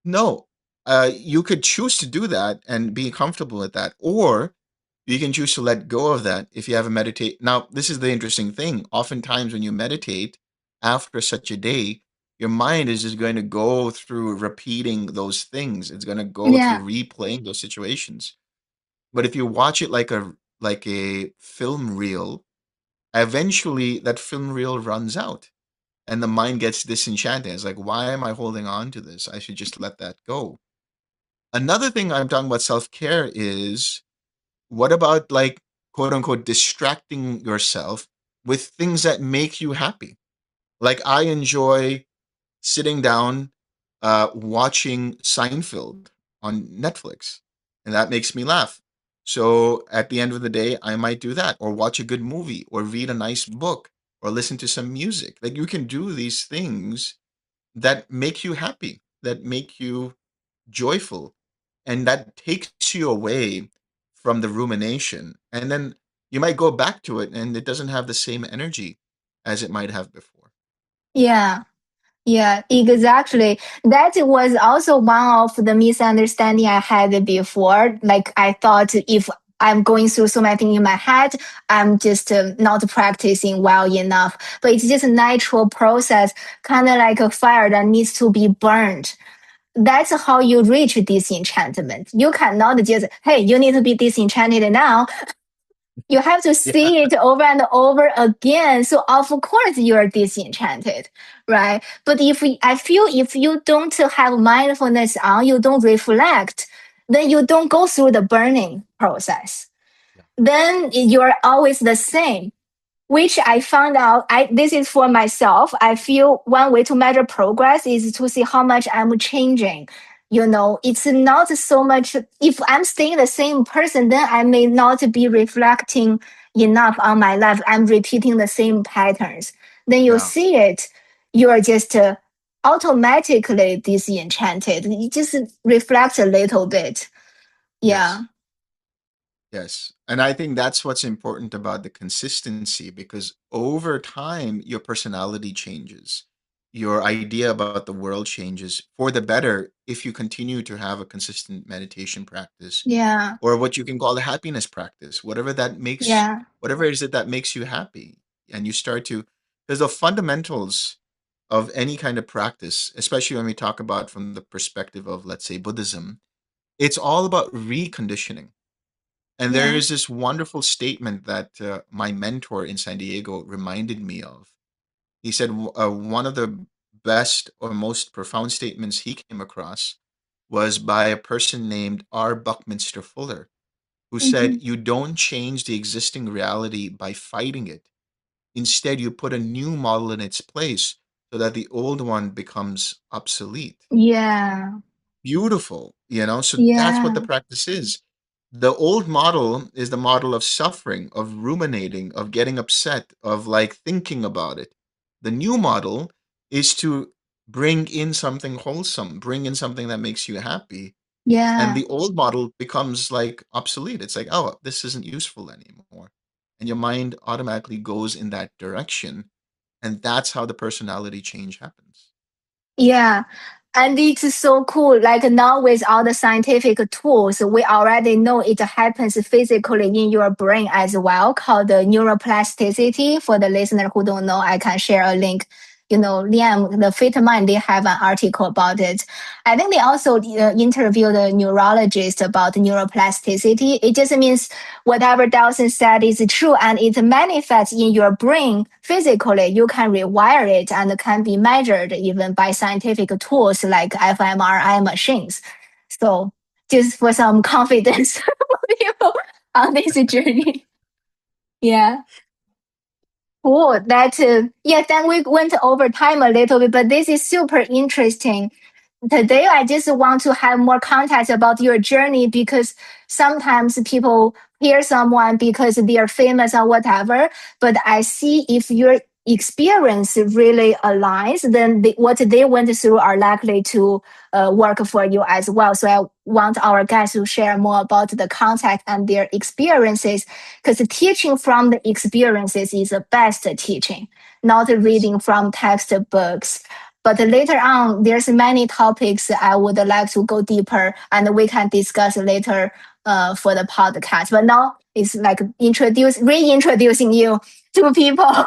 No, you could choose to do that and be comfortable with that, or you can choose to let go of that if you have a meditate. Now, this is the interesting thing. Oftentimes, when you meditate after such a day, your mind is just going to go through repeating those things. It's going to go through yeah, replaying those situations. But if you watch it like a film reel, eventually that film reel runs out and the mind gets disenchanted. It's like, why am I holding on to this? I should just let that go. Another thing I'm talking about self care is what about like quote unquote distracting yourself with things that make you happy? Like I enjoy sitting down, watching Seinfeld on Netflix, and that makes me laugh. So at the end of the day, I might do that, or watch a good movie, or read a nice book, or listen to some music. Like you can do these things that make you happy, that make you joyful, and that takes you away from the rumination. And then you might go back to it, and it doesn't have the same energy as it might have before. yeah. Yeah, exactly. That was also one of the misunderstanding I had before. Like I thought if I'm going through so many things in my head, I'm just not practicing well enough. But it's just a natural process, kind of like a fire that needs to be burned. That's how you reach disenchantment. You cannot just, hey, you need to be disenchanted now. You have to Yeah, see it over and over again. So of course you are disenchanted, right? But I feel if you don't have mindfulness on, you don't reflect, then you don't go through the burning process. yeah, Then you're always the same, which I found out. This is for myself. I feel one way to measure progress is to see how much I'm changing. It's not so much if I'm staying the same person, then I may not be reflecting enough on my life. I'm repeating the same patterns. Then you yeah, see it, you are just automatically disenchanted. It just reflects a little bit. Yeah. Yes. Yes. And I think that's what's important about the consistency, because over time, your personality changes. Your idea about the world changes for the better if you continue to have a consistent meditation practice, Yeah. or what you can call a happiness practice, Yeah. whatever is it that makes you happy. And you start to, because the fundamentals of any kind of practice, especially when we talk about from the perspective of, let's say, Buddhism, it's all about reconditioning. And there Yeah. is this wonderful statement that my mentor in San Diego reminded me of. He said one of the best or most profound statements he came across was by a person named R. Buckminster Fuller, who said, Mhm. "You don't change the existing reality by fighting it. Instead, you put a new model in its place so that the old one becomes obsolete." Yeah. Beautiful, so that's what the Yeah. practice is. The old model is the model of suffering, of ruminating, of getting upset, of like thinking about it. The new model is to bring in something wholesome, bring in something that makes you happy. And Yeah. the old model becomes like obsolete. It's like, oh, this isn't useful anymore. And your mind automatically goes in that direction. And that's how the personality change happens. Yeah. And it's so cool. Like now with all the scientific tools, we already know it happens physically in your brain as well, called the neuroplasticity. For the listener who don't know, I can share a link. Liam, the Fit Mind, they have an article about it. I think they also interviewed a neurologist about neuroplasticity. It just means whatever Dawson said is true and it manifests in your brain physically. You can rewire it and can be measured even by scientific tools like fMRI machines. So just for some confidence for people on this journey. Yeah. Cool. Yeah, then we went over time a little bit, but this is super interesting. Today, I just want to have more context about your journey because sometimes people hear someone because they are famous or whatever, but I see if your experience really aligns, then what they went through are likely to work for you as well. So I want our guests to share more about the context and their experiences because teaching from the experiences is the best teaching, not Yes. reading from textbooks. But later on, there's many topics I would like to go deeper, and we can discuss later for the podcast. But now it's like reintroducing you to people,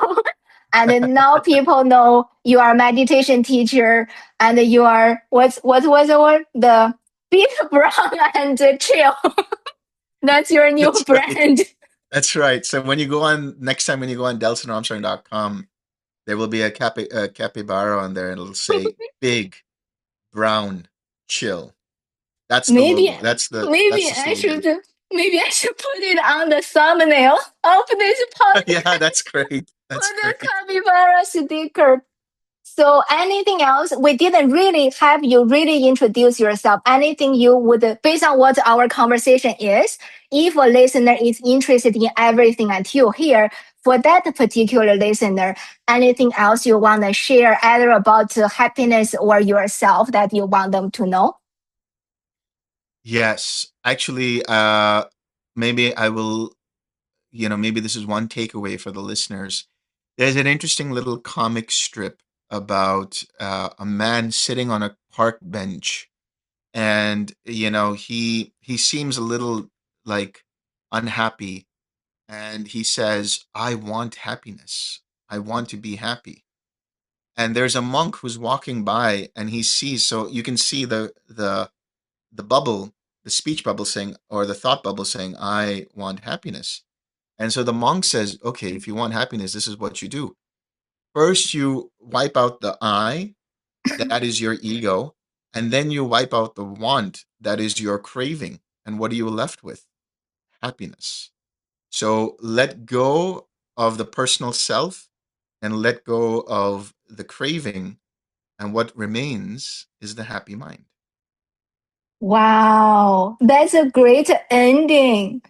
and then now people know you are a meditation teacher, and you are what was the word, the big brown and chill. That's your new That's right. brand. That's right. So when you go on next time when you go on delsonarmstrong.com, there will be a capybara on there, and it'll say "big, brown, chill." That's the Maybe logo. That's maybe the I slogan. should maybe I should put it on the thumbnail of this Yeah, podcast that's great. for That's the great. capybara sticker. So anything else? We didn't really have you really introduce yourself. Anything you would, based on what our conversation is, if a listener is interested in everything until here, for that particular listener, anything else you want to share, either about happiness or yourself that you want them to know? Yes. Actually, maybe I will, maybe this is one takeaway for the listeners. There's an interesting little comic strip about a man sitting on a park bench, and he seems a little like unhappy, and he says, "I want happiness. I want to be happy." And there's a monk who's walking by, and he sees, so you can see the bubble, the speech bubble saying, or the thought bubble saying, "I want happiness." And so the monk says, "Okay, if you want happiness, this is what you do. First, you wipe out the I, that is your ego, and then you wipe out the want, that is your craving. And what are you left with? Happiness. So let go of the personal self and let go of the craving, and what remains is the happy mind." Wow, that's a great ending.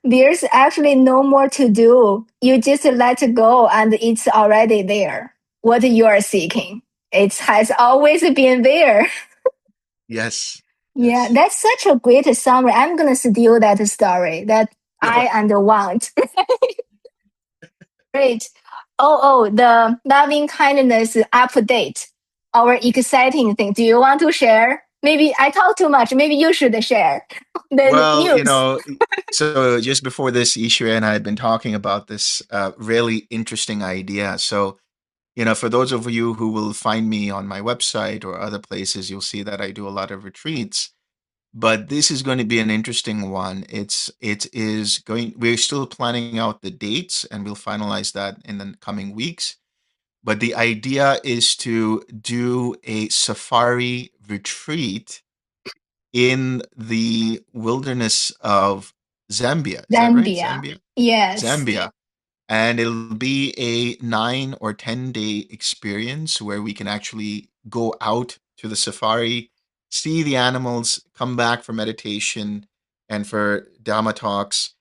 There's actually no more to do. You just let it go and it's already there, what you are seeking. It has always been there. Yes. Yeah, Yes. that's such a great summary. I'm gonna steal that story that Sure. I and want. Great. Oh, the loving kindness update. Our exciting thing. Do you want to share? Maybe I talk too much. Maybe you should share the Well, news. so just before this, Ishu and I had been talking about this really interesting idea. So, for those of you who will find me on my website or other places, you'll see that I do a lot of retreats. But this is going to be an interesting one. We're still planning out the dates and we'll finalize that in the coming weeks. But the idea is to do a safari retreat in the wilderness of Zambia. Is that right? Zambia. Zambia? Yes. Zambia. And it'll be a 9 or 10 day experience where we can actually go out to the safari, see the animals, come back for meditation and for Dhamma talks.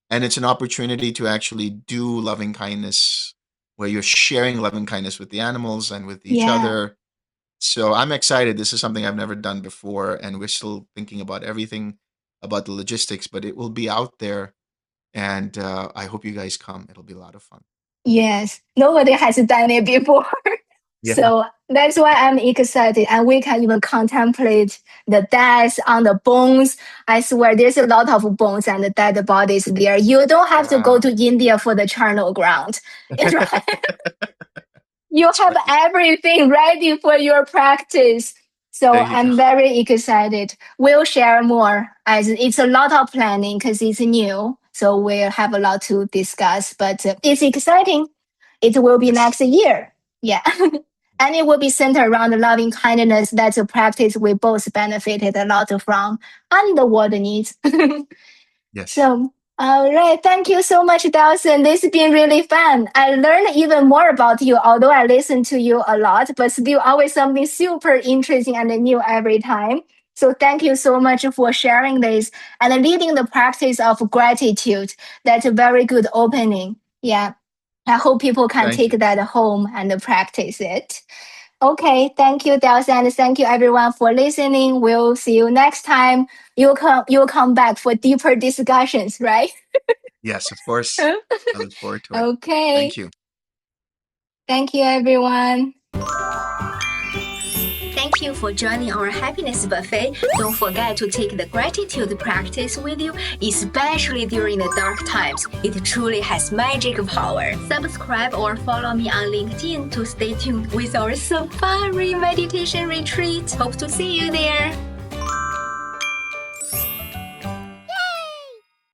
And it's an opportunity to actually do loving kindness where you're sharing loving kindness with the animals and with each Yeah. other. So I'm excited. This is something I've never done before, and we're still thinking about everything about the logistics, but it will be out there. And I hope you guys come. It'll be a lot of fun. Yes. Nobody has done it before. Yeah. So that's why I'm excited. And we can even contemplate the death on the bones. I swear there's a lot of bones and the dead bodies there. You don't have to go Wow. to India for the charnel ground. Right? You That's have right. everything ready for your practice. So There you go. I'm very excited. We'll share more as it's a lot of planning because it's new. So we'll have a lot to discuss, but it's exciting. It will be Yes. next year. Yeah. And it will be centered around loving kindness. That's a practice we both benefited a lot from and the world needs. Yes. So, all right. Thank you so much, Dawson. This has been really fun. I learned even more about you, although I listen to you a lot, but still always something super interesting and new every time. So thank you so much for sharing this and leading the practice of gratitude. That's a very good opening. Yeah. I hope people can Thank take you. that home and practice it. Okay, thank you, Delson, and thank you everyone for listening. We'll see you next time. You'll come back for deeper discussions, right? Yes, of course. I look forward to it. Okay. Thank you. Thank you, everyone. Thank you for joining our happiness buffet. Don't forget to take the gratitude practice with you, especially during the dark times. It truly has magic power. Subscribe or follow me on LinkedIn to stay tuned with our safari meditation retreat. Hope to see you there.